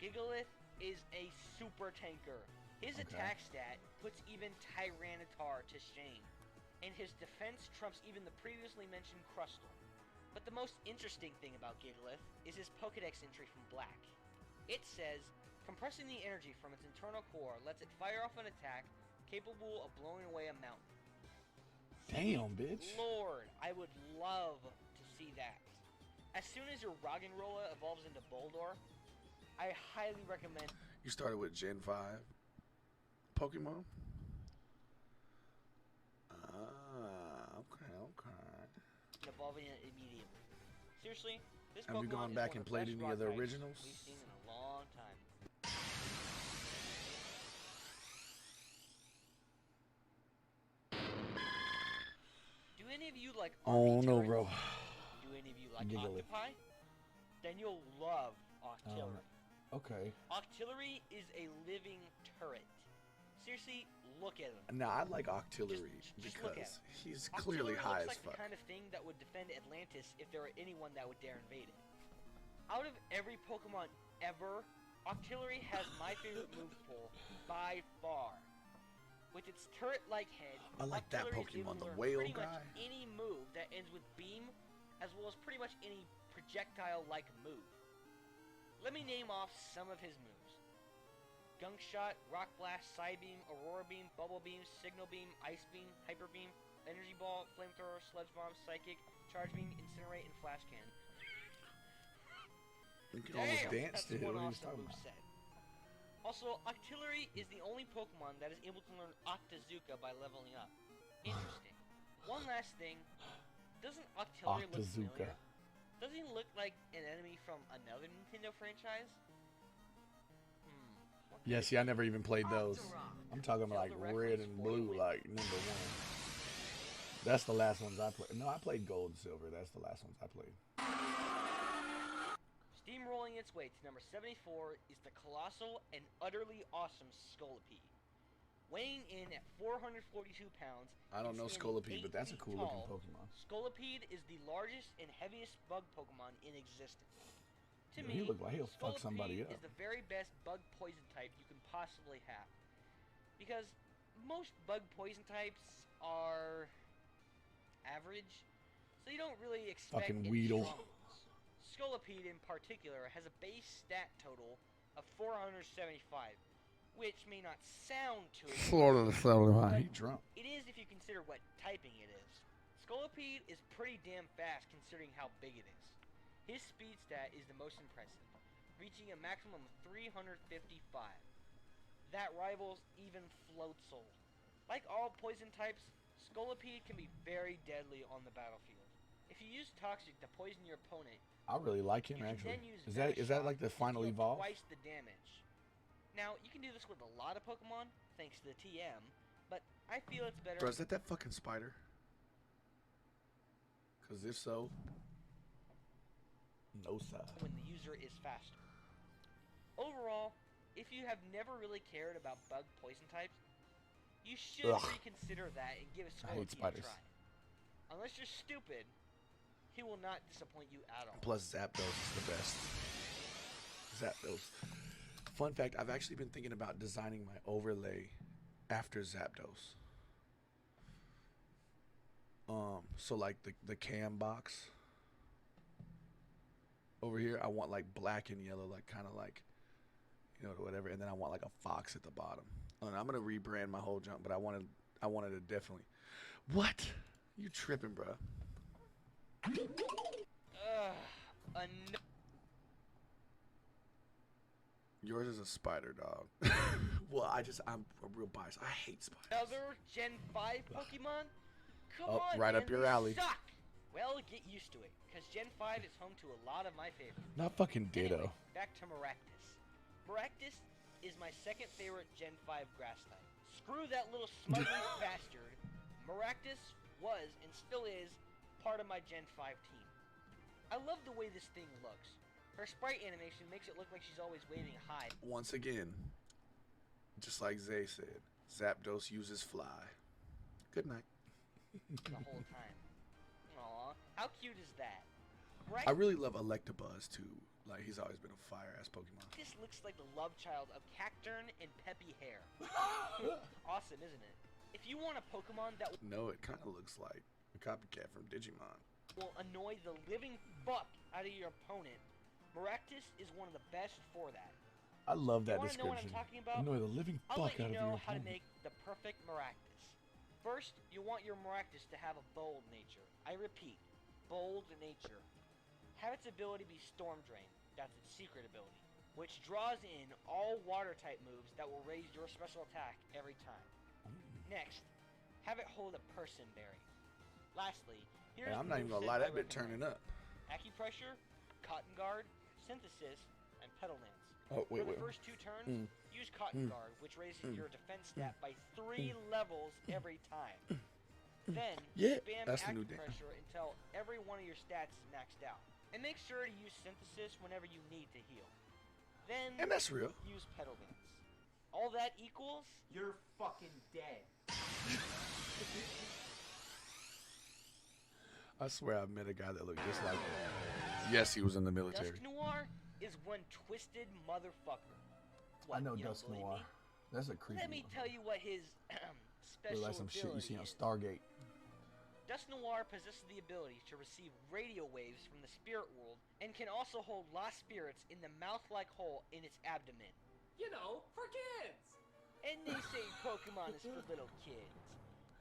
Gigalith is a super tanker. His Okay. attack stat puts even Tyranitar to shame, and his defense trumps even the previously mentioned Crustle. But the most interesting thing about Gigalith is his Pokedex entry from Black. It says, compressing the energy from its internal core lets it fire off an attack capable of blowing away a mountain. Damn, bitch. Lord, I would love to see that. As soon as your Roggenrola evolves into Boldor, I highly recommend You started with Gen 5 Pokemon? Okay. evolving it immediately. Seriously, this Have you Pokemon gone is back one and of the played best any rock of the types originals? we've seen in a long time. Do any of you like Oh RV no, turrets? bro. Do any of you like Gigalith. Octopi? Then you'll love Octillery. Okay. Octillery is a living turret. Seriously, look at him. Now I like Octillery Just look at because he's clearly Octillery high looks as like fuck. the kind of thing that would defend Atlantis if there were anyone that would dare invade it. Out of every Pokemon ever, Octillery has my favorite move pool by far. With its turret-like head, I like that Octillery is able Pokemon, to the learn whale pretty guy. much any move that ends with beam, as well as pretty much any projectile-like move. Let me name off some of his moves. Gunk Shot, Rock Blast, Psybeam, Aurora Beam, Bubble Beam, Signal Beam, Ice Beam, Hyper Beam, Energy Ball, Flamethrower, Sludge Bomb, Psychic, Charge Beam, Incinerate, and Flash Cannon. You can almost dance That's to it. one What are you awesome talking about? moveset. Also, Octillery is the only Pokemon that is able to learn Octazooka by leveling up. Interesting. One last thing. Doesn't Octillery look Octazooka. familiar? Doesn't he look like an enemy from another Nintendo franchise? What Yeah, could see, I never even played those. Octorok. I'm talking about like Zelda red reference and for blue, the win. like number one. That's the last ones I played. No, I played gold and silver. That's the last ones I played. Steamrolling its way to number 74 is the colossal and utterly awesome Sculpey. Weighing in at 442 pounds, I don't and know standing Sculpey, 8 but that's a feet cool looking tall, Pokemon. Scolipede is the largest and heaviest bug Pokemon in existence. To Yeah, me, he look like he'll fuck somebody Scolipede up. is the very best bug poison type you can possibly have. Because most bug poison types are average, so you don't really expect Fucking any Weedle. strong ones. Scolipede in particular has a base stat total of 475, which may not sound too Florida the but He drunk. it is if you consider what typing it is. Scolipede is pretty damn fast considering how big it is. His speed stat is the most impressive, reaching a maximum of 355. That rivals even Floatzel. Like all poison types, Scolipede can be very deadly on the battlefield. If you use Toxic to poison your opponent, I really like him you can actually. then use Is that like the Venoshock to final deal evolve? twice the damage. Now, you can do this with a lot of Pokemon, thanks to the TM, but I feel it's better Bro, is that fucking spider? Cause if so, no sir. when the user is faster. Overall, if you have never really cared about bug poison types, you should Ugh. reconsider that and give a I hate Scolipede a spiders. try. Unless you're stupid, he will not disappoint you at all. Plus Zapdos is the best. Zapdos. Fun fact, I've actually been thinking about designing my overlay after Zapdos. So like the cam box over here, I want like black and yellow, like kind of like, you know, whatever, and then I want like a fox at the bottom. And I'm gonna rebrand my whole junk, but I wanted to definitely. What? You tripping, bro? Yours is a spider, dog. Well, I'm real biased. I hate spiders. Another Gen 5 Pokemon? Come Oh, on, right man, up your they alley. Suck. Well, get used to it, because Gen 5 is home to a lot of my favorites. Not fucking Ditto. Anyway, back to Maractus. Maractus is my second favorite Gen 5 grass type. Screw that little smugly bastard. Maractus was, and still is, part of my Gen 5 team. I love the way this thing looks. Her sprite animation makes it look like she's always waving high Once again, just like Zay said, Zapdos uses fly. Good night. the whole time. Aw, how cute is that? I really love Electabuzz too. Like he's always been a fire ass Pokemon. This looks like the love child of Cacturn and Peppy Hair. Awesome, isn't it? If you want a Pokemon that No, it kind of looks like a copycat from Digimon. will annoy the living fuck out of your opponent, Maractus is one of the best for that. I love that You want to know what description. I'm talking about? Annoy the living I'll fuck let out you of your know how to opponent. make the perfect Maractus. First, you want your Maractus to have a bold nature. I repeat, bold nature. Have its ability be Storm Drain. That's its secret ability, which draws in all water type moves that will raise your special attack every time. Next, have it hold a Person Berry. Lastly, here's Hey, I'm not even gonna moveset lie, I that bit recommend. turning up. Acupressure, Cotton Guard, Synthesis, and Petal Dance. Oh, wait, For the wait. first 2 turns, use Cotton Guard, which raises your defense stat by 3 levels every time. Then, Yeah, spam that's the new dance. Acupressure until every one of your stats is maxed out. And make sure to use Synthesis whenever you need to heal. Then, And that's real. use Petal Dance. All that equals, you're fucking dead. I swear I met a guy that looked just like that. Yes, he was in the military. Dusk Noir is one twisted motherfucker. What, I know you don't Dusk believe Noir. me? That's a creepy Let me one. tell you what his special Look like some shit you ability see on is. Stargate. Dusk Noir possesses the ability to receive radio waves from the spirit world and can also hold lost spirits in the mouth-like hole in its abdomen. You know, for kids. And they say Pokemon is for little kids.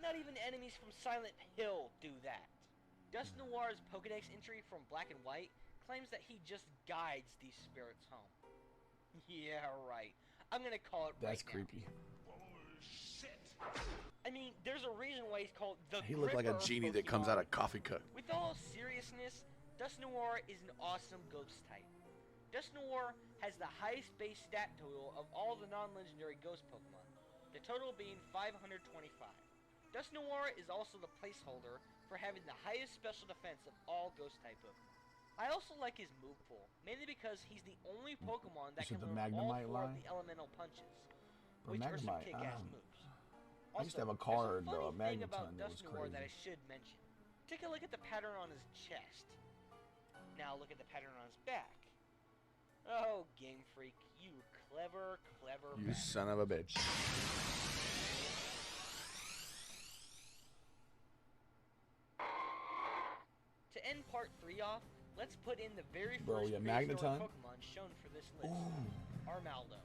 Not even enemies from Silent Hill do that. Dusk Noir's Pokedex entry from Black and White claims that he just guides these spirits home. Yeah, right. I'm gonna call it That's right now. creepy. I mean, there's a reason why he's called the He looked like a Gripper genie that comes out Pokemon. of coffee cup. With all seriousness, Dusk Noir is an awesome ghost type. Dusk Noir has the highest base stat total of all the non-legendary ghost Pokemon, the total being 525. Dusk Noir is also the placeholder for having the highest special defense of all ghost type Pokemon. I also like his move pool, mainly because he's the only Pokemon that You can said the learn all Magnemite 4 of line? the elemental punches, But which are some Magnemite, kick-ass um, moves. I used to have a Also, card, there's a funny thing Magneton, about that Dusk was Noir that I crazy. should mention. Take a look at the pattern on his chest. Now look at the pattern on his back. Oh, Game Freak, you clever You bastard. son of a bitch. To end part 3 off, let's put in the very Bro, first yeah, prehistoric Magneton? Pokemon shown for this list, Armaldo.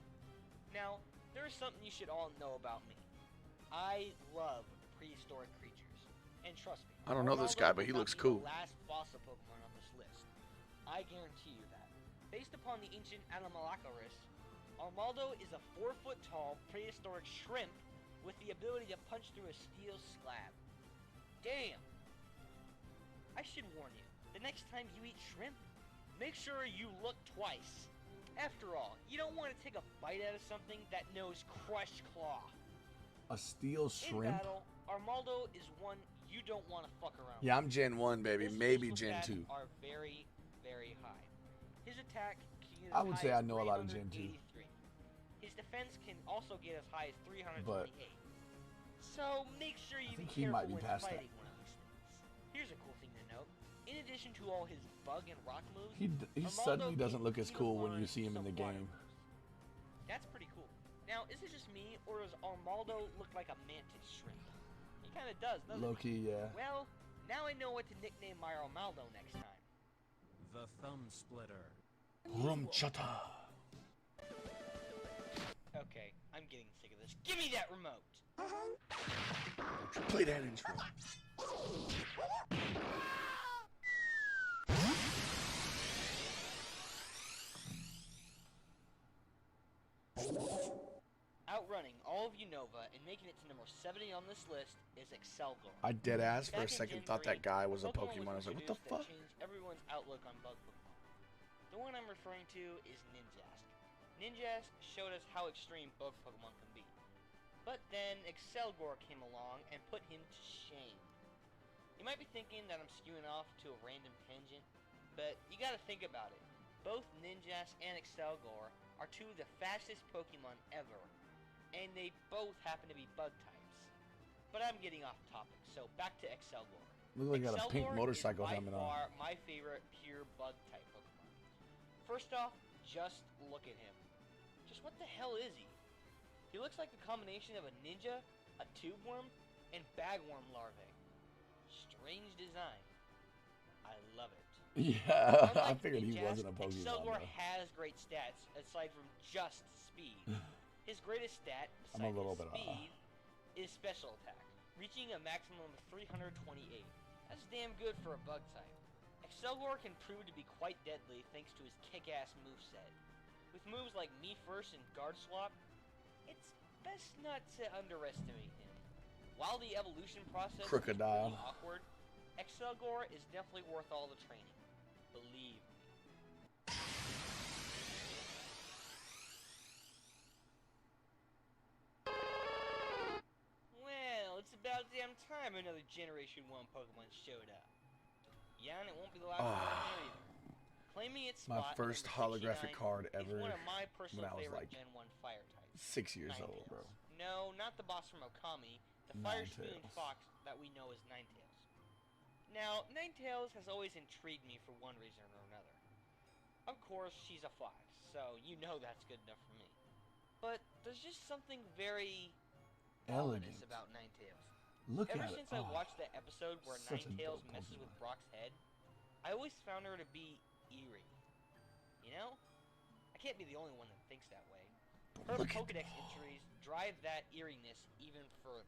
Now, there's something you should all know about me. I love prehistoric creatures. And trust me, I don't know this Armaldo guy, but will he not looks be cool. the last fossil Pokemon on this list. I guarantee you that. Based upon the ancient Anomalocaris, Armaldo is a 4-foot tall prehistoric shrimp with the ability to punch through a steel slab. Damn! I should warn you, the next time you eat shrimp, make sure you look twice. After all, you don't want to take a bite out of something that knows crushed claw. A steel In shrimp? battle, Armaldo is one you don't want to fuck around Yeah, I'm Gen 1, baby. His Maybe physical Gen stats 2. are very, very high. His attack can get I as would high say I as know a lot of Gen 2. 383. His defense can also get as high as 328. But So make sure you think be he careful might be when past that. fighting one of these things. Here's a cool thing to note. In addition to all his bug and rock moves, he Armaldo suddenly doesn't can look as even cool when you learn see him in some the water game. moves. That's pretty cool. Now, is it just me, or does Armaldo look like a mantis shrimp? He kind of does, doesn't he? Low-key, yeah. Well, now I know what to nickname my Armaldo next time. The Thumb Splitter. Rumchata. Okay, I'm getting sick of this. Give me that remote! Play that intro. Outrunning all of Unova and making it to number 70 on this list is Excelgor. I dead ass for a Back in second Gen thought 3, that guy was a Pokemon Pokemon. I was like, what the introduced that fuck? changed everyone's outlook on bug Pokemon. The one I'm referring to is Ninjask. Ninjask showed us how extreme bug Pokemon can be. But then Excelgor came along and put him to shame. You might be thinking that I'm skewing off to a random tangent, but you gotta think about it. Both Ninjask and Excelgor are 2 of the fastest Pokemon ever, and they both happen to be bug types. But I'm getting off topic, so back to Excelgor. Look like he got a pink Excelgor motorcycle is by helmet on. far my favorite pure bug type Pokemon. First off, just look at him. Just what the hell is he? He looks like the combination of a ninja, a tube worm, and bagworm larvae. Strange design. I love it. Yeah, I Unlike figured he Ninjask, wasn't a Pokemon. Excelgor though. has great stats aside from just speed. His greatest stat, I'm a besides little his bit speed, is special attack, reaching a maximum of 328. That's damn good for a bug type. Excelgor can prove to be quite deadly thanks to his kick-ass moveset. With moves like Me First and Guard Swap, it's best not to underestimate him. While the evolution process Crocodile. is pretty awkward, Excelgor is definitely worth all the training. Believe me. Well, it's about damn time another Generation 1 Pokemon showed up. Yeah, and it won't be the last one here either. Claiming its My spot at first number holographic 69 card is ever one of my personal when I was favorite like Gen 1 fire types. 6 years old, Ninetales. bro. No, not the boss from Okami, the fire-spewing Ninetales. fox that we know as Ninetales. Now, Ninetales has always intrigued me for one reason or another. Of course, she's a fox, so you know that's good enough for me. But there's just something very Elegant. ominous about Ninetales. Look Ever at it. since I Oh, watched the episode where such a Ninetales dope messes Pokemon. with Brock's head, I always found her to be eerie. You know? I can't be the only one that thinks that way. Her Look at Pokedex entries drive that eeriness even further.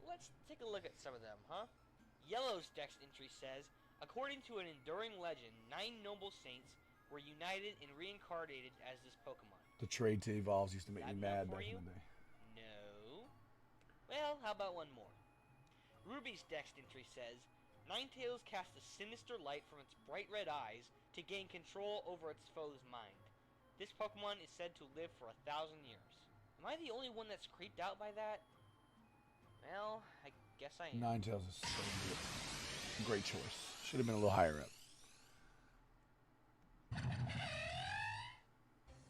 Let's take a look at some of them, huh? Yellow's Dex entry says, according to an enduring legend, 9 noble saints were united and reincarnated as this Pokemon. the trade to evolves used to make That me enough mad for back you? in the day. No. Well, how about one more? Ruby's Dex entry says, Ninetales casts a sinister light from its bright red eyes to gain control over its foe's mind. This Pokemon is said to live for 1,000 years. Am I the only one that's creeped out by that? Well, I guess I am. Ninetales is so good. Great choice. Should have been a little higher up.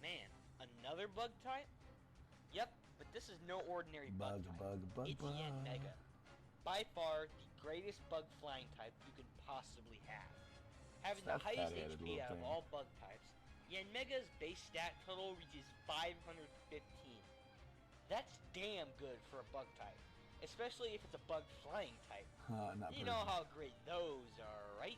Man, another bug type? Yep, but this is no ordinary bug type. It's Yanmega. By far the greatest bug flying type you could possibly have. Having the That highest fat-headed HP little out of thing. all bug types, Yanmega's base stat total reaches 515. That's damn good for a bug type, especially if it's a bug flying type. Not You very know good. how great those are, right?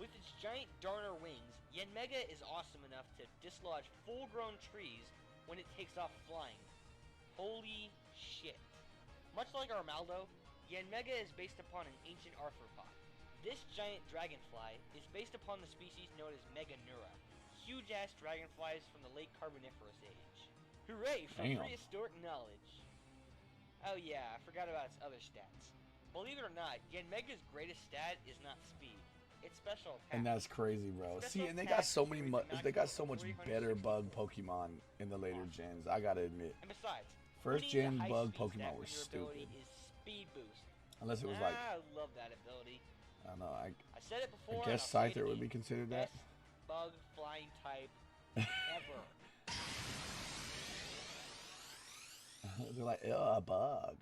With its giant Darner wings, Yanmega is awesome enough to dislodge full-grown trees when it takes off flying. Holy shit. Much like Armaldo, Yanmega is based upon an ancient arthropod. This giant dragonfly is based upon the species known as Meganeura, huge-ass dragonflies from the late Carboniferous age. Hooray for Damn. prehistoric knowledge! Oh yeah, I forgot about its other stats. Believe it or not, Yanmega's greatest stat is not speed. It's special attack. And that's crazy, bro. Special See, and they attack got so many, carries a they got maximum so of much better 364. bug Pokemon in the later gens. I gotta admit, And besides, First who needs a gen high bug speed stat Pokemon when were your ability stupid. is speed boost? unless it was like, I love that ability. I don't know. I I said it before. guess and I'll say it Scyther would be again. considered that. Best bug flying type ever. They're like, a bug.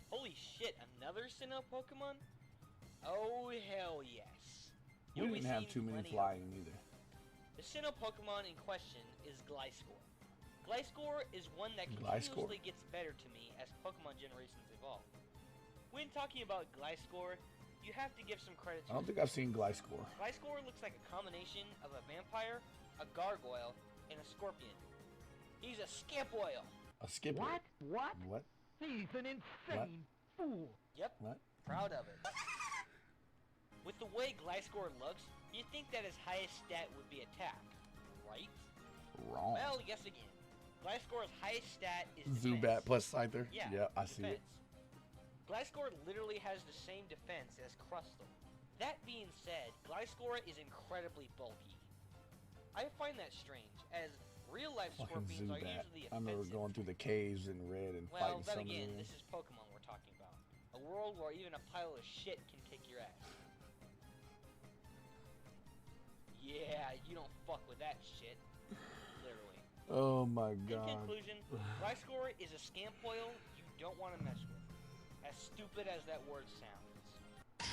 Holy shit! Another Sinnoh Pokemon? Oh hell yes! We You'll be didn't have seeing too many plenty of flying either. The Sinnoh Pokemon in question is Glyscor. Glyscor is one that Glyscor? continuously gets better to me as Pokemon generations evolve. When talking about Glyscor, you have to give some credit to I don't his think I've seen Glyscor. Glyscor looks like a combination of a vampire, a gargoyle, and a scorpion. He's a Scampoil! A skipper. What? What? He's an insane fool. Yep, What? proud of it. With the way Glyscor looks, you'd think that his highest stat would be attack, right? Wrong. Well, yes again. Glyscor's highest stat is Zubat defense. plus Scyther. Yeah, I see it. defense. Glyscor literally has the same defense as Crustle. That being said, Glyscor is incredibly bulky. I find that strange, as real-life Fucking Scorpions are Zubat. usually I remember offensive. going through the caves in red and Well, fighting then some again, of them. this is Pokemon we're talking about. A world where even a pile of shit can kick your ass. Yeah, you don't fuck with that shit. Literally. Oh my In god. conclusion, Glyscor is a Scampoil you don't want to mess with. As stupid as that word sounds.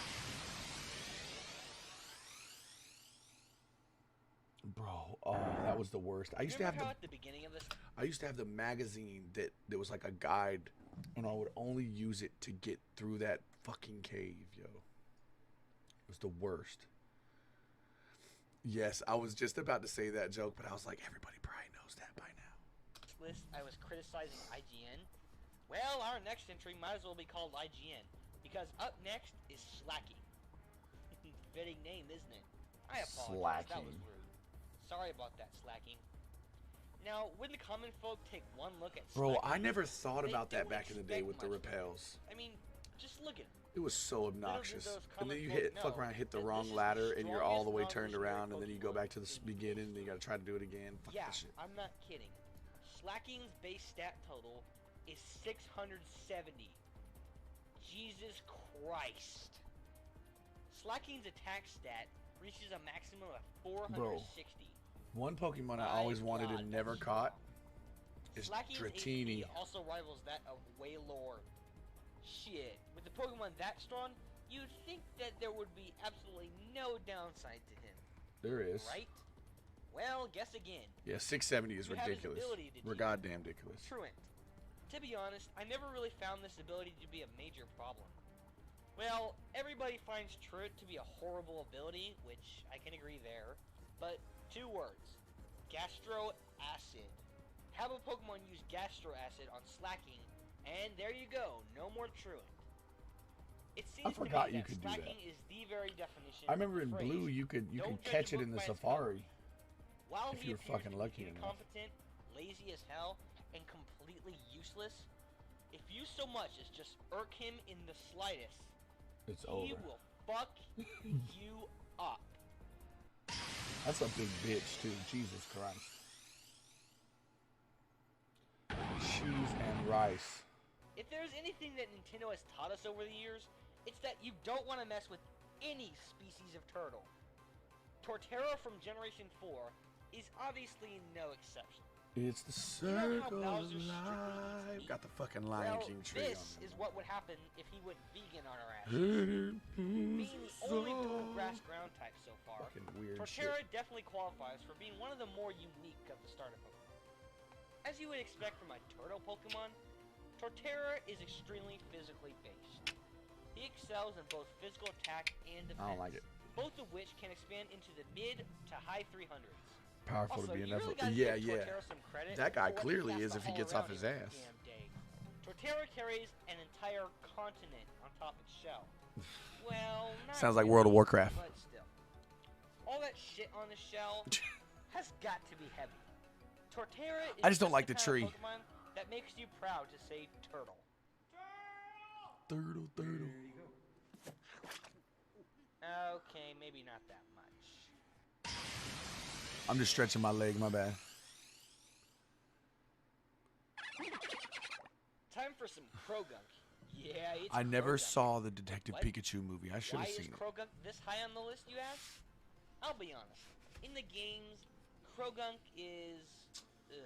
Bro, oh, that was the worst. I used to have Remember how the at the beginning of this, I used to have the magazine that was like a guide, and I would only use it to get through that fucking cave, yo. It was the worst. Yes, I was just about to say that joke, but I was like, everybody probably knows that by now. List, I was criticizing IGN. Well, our next entry might as well be called IGN, because up next is Slacking. Fitting name, isn't it? I apologize, that was Slacking. rude. Sorry about that, Slacking. Now, when the common folk take one look at Bro, Slacking, I never thought they about that don't back in the day expect with the much from it. repels. I mean, just look at it. It was so Little did obnoxious. those And then common you folk fuck know around, hit the that wrong this is the ladder, and you're all the way strongest turned non-legendary around, and then you go Pokemon back to the in beginning, and you gotta try to do it again. Fuck Yeah, that shit. I'm not kidding. Slacking's base stat total is 670. Jesus Christ. Slacking's attack stat reaches a maximum of 460. One Pokemon I My always wanted God, and never that's caught strong. is Slacking's Dratini. HP also rivals that of Wailord. Shit, with the Pokemon that strong, you'd think that there would be absolutely no downside to him, There is. right? Well, guess again. Yeah, 670 is You have his ridiculous. ability to We're do- goddamn ridiculous. Truant. To be honest, I never really found this ability to be a major problem. Well, everybody finds Truant to be a horrible ability, which I can agree there, but 2 words. Gastro Acid. Have a Pokemon use Gastro Acid on Slacking, and there you go, no more Truant. It seems forgot to me you that could do that. Slacking is the very definition I remember of in the phrase, Blue you could "Don't judge catch a it book in the by its Safari. While If he you're appears fucking to lucky be enough. incompetent, lazy as hell, and completely useless, if you so much as just irk him in the slightest, It's he over. will fuck you up. That's a big bitch too. Jesus Christ. Cheese and rice. If there's anything that Nintendo has taught us over the years, it's that you don't want to mess with any species of turtle. Torterra from Generation 4 is obviously no exception. It's the You know how circle of Bowser strictly eats life. meat? Got the fucking Lion Well, King tree this on is what would happen if he went vegan on our asses. them. Being the only dual grass ground type so far, Fucking weird Torterra shit. definitely qualifies for being one of the more unique of the starter Pokemon. As you would expect from a turtle Pokemon, Torterra is extremely physically based. He excels in both physical attack and defense, I don't like it. both of which can expand into the mid to high 300s. Powerful Also, to be you enough. really gotta Yeah, give yeah. Torterra some credit That guy for what clearly he has is to if he haul gets around off his every ass. damn day. Torterra carries an entire continent on top of its shell. Well, not Sounds like really, World of Warcraft. but still. All that shit on the shell has got to be heavy. Torterra is I just don't like the the kind of tree. Pokemon that makes you proud to say turtle. Turtle. Okay, maybe not that much. I'm just stretching my leg, my bad. Time for some Krogunk. Yeah, it's I never Krogunk. saw the Detective What? Pikachu movie. I should Why have is seen it. Krogunk this high on the list, you ask? I'll be honest. In the games, Krogunk is... Ugh.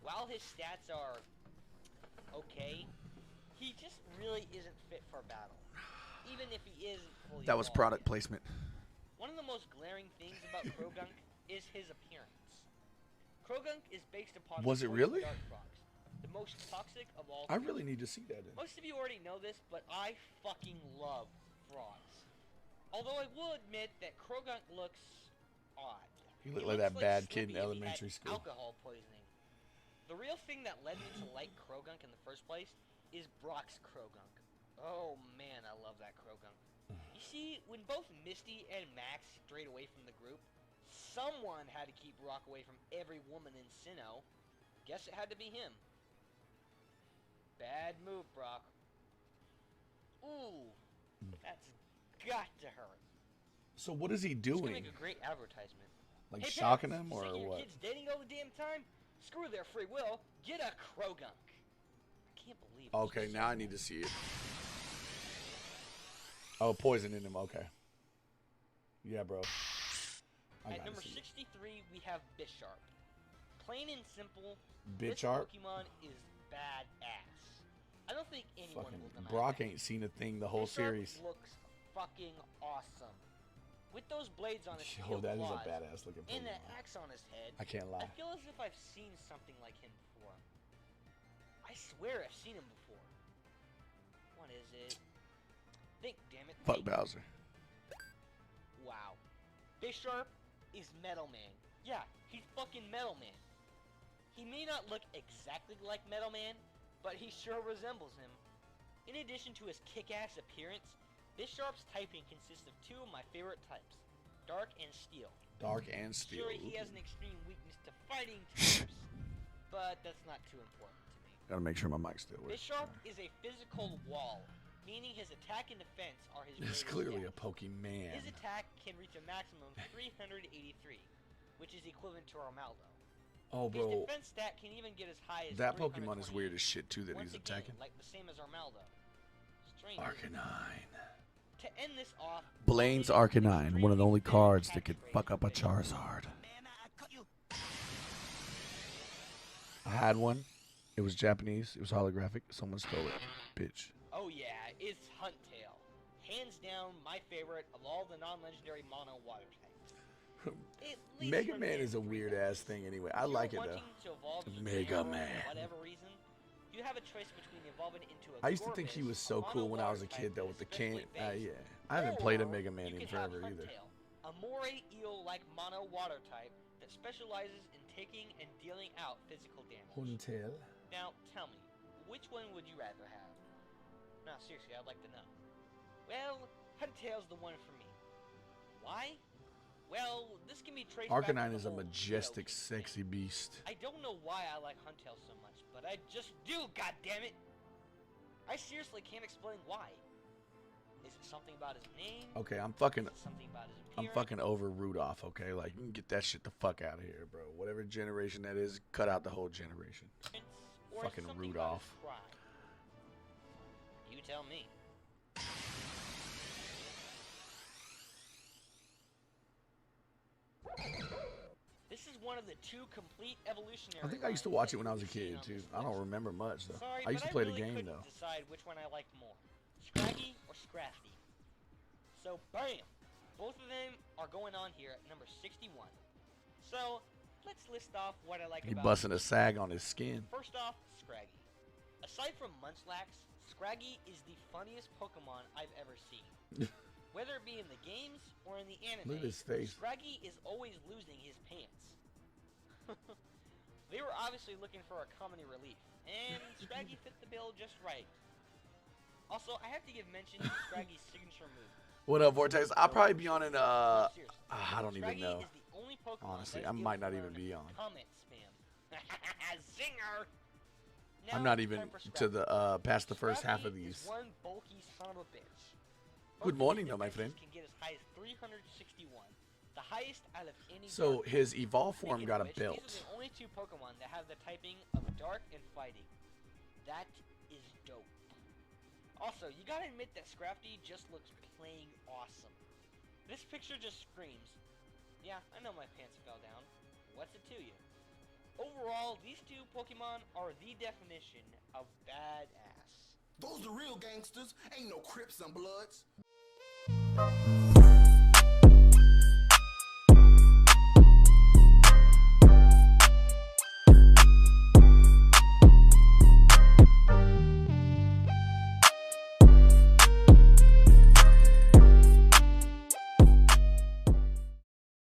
While his stats are okay, he just really isn't fit for battle. Even if he isn't fully That was evolved product yet. placement. One of the most glaring things about Krogunk is his appearance. Krogunk is based upon Was the it poison really? dart frogs, the most toxic of all I three. really need to see that. Most of you already know this, but I fucking love frogs. Although I will admit that Krogunk looks odd. He looked like that bad kid in Slippy if he elementary had school. Alcohol poisoning. The real thing that led me to like Krogunk in the first place is Brock's Krogunk. Oh man, I love that Krogunk. You see, when both Misty and Max strayed away from the group, someone had to keep Brock away from every woman in Sinnoh. Guess it had to be him. Bad move, Brock. Ooh, that's got to hurt. So what is he It's gonna doing? make a great advertisement. Like Hey, shocking parents, him or sick of your what? kids dating all the damn time? Screw their free will. Get a Krogunk. I can't believe it. Okay, now I need to see it. Oh, poison in him. Okay. Yeah, bro. I At gotta number see it. 63, we have Bisharp. Plain and simple, Bisharp? this Pokemon is badass. I don't think anyone Fucking will deny Brock that. ain't seen a thing the whole Bisharp series. looks fucking awesome. With those blades on his Yo, steel that is a claws badass looking and that Pokemon. axe on his head, I can't I lie. feel as if I've seen something like him before. I swear I've seen him before. What is it? Think, damn it. Fuck think. Bowser. Wow. Bisharp is Metal Man. Yeah, he's fucking Metal Man. He may not look exactly like Metal Man, but he sure resembles him. In addition to his kick-ass appearance, Bisharp's typing consists of two of my favorite types, Dark and Steel. Dark and Steel. Sure, he has an extreme weakness to fighting types, but that's not too important to me. Gotta make sure my mic still works. Bisharp is a physical wall, meaning his attack and defense are his It's greatest clearly a stats. Pokemon. His attack can reach a maximum of 383, which is equivalent to Armaldo. Oh, His bro. defense stat can even get as high as That Pokemon is 328. weird as shit, too, that Once he's again, attacking. like the same as Armaldo. Strange. isn't it? Arcanine. To end this off, Blaine's Arcanine, one of the only cards that could fuck up a Charizard. I had one. It was Japanese. It was holographic. Someone stole it. Bitch. Oh yeah, it's Huntail. Hands down, my favorite of all the non-legendary mono water types. At least Mega from Man the is a end weird three ass types. thing anyway. If I you're like it wanting though. to evolve into Mega Arrow Man. For whatever reason, you have a choice between evolving into a I used to think he Gorbis, was so mono cool when I was a water kid type though that with the is can. physically based, Yeah. I haven't played a or Mega Man you in can have forever either. Huntail, a moray eel-like mono water type that specializes in taking and dealing out physical damage. Huntail. Now, tell me, which one would you rather have? No, seriously, I'd like to know. Well, Huntail's the one for me. Why? Well, this can be traced back to Arcanine the is a whole majestic, Milotic sexy thing. beast. I don't know why I like Huntail so much, but I just do, goddammit! I seriously can't explain why. Is it something about his name? Okay, I'm fucking Is it something about his I'm appearance? fucking over Rudolph, okay? Like, you can get that shit the fuck out of here, bro. Whatever generation that is, cut out the whole generation. Or fucking something Rudolph. About his pride? You tell me. This is one of the two complete evolutionary. I think I used to lines watch that it when I was a you've seen kid, on too. this I don't list. remember much, though. Sorry, I used but to play the really game, couldn't though. decide which one I liked more, Scraggy or Scrafty. So, bam! Both of them are going on here at number 61. So, let's list off what I like He about busting a sag on his skin. First off, Scraggy. Aside from Munchlax, Scraggy is the funniest Pokemon I've ever seen. Whether it be in the games or in the anime, Look at his face. Scraggy is always losing his pants. They were obviously looking for a comedy relief, and Scraggy fit the bill just right. Also, I have to give mention to Scraggy's signature move. What up, Vortex? I'll probably be on an, No, seriously. I don't even Scraggy know. is the only Pokemon Honestly, that I is might able not to even learn be on. Comment spam. Zinger! I'm Now not it's even time for to the, Scraggy. past the first half of Scraggy these. is one bulky son of a bitch. Good Both of morning, his though, my defenses friend. Can get as high as 361, the highest out of any. So dark his type. evolve form Speaking got of a which, belt. These are the only two Pokemon that have the typing of Dark and Fighting. That is dope. Also, you gotta admit that Scrafty just looks plain awesome. This picture just screams, yeah, I know my pants fell down. What's it to you? Overall, these two Pokemon are the definition of badass. Those the real gangsters. Ain't no Crips and Bloods.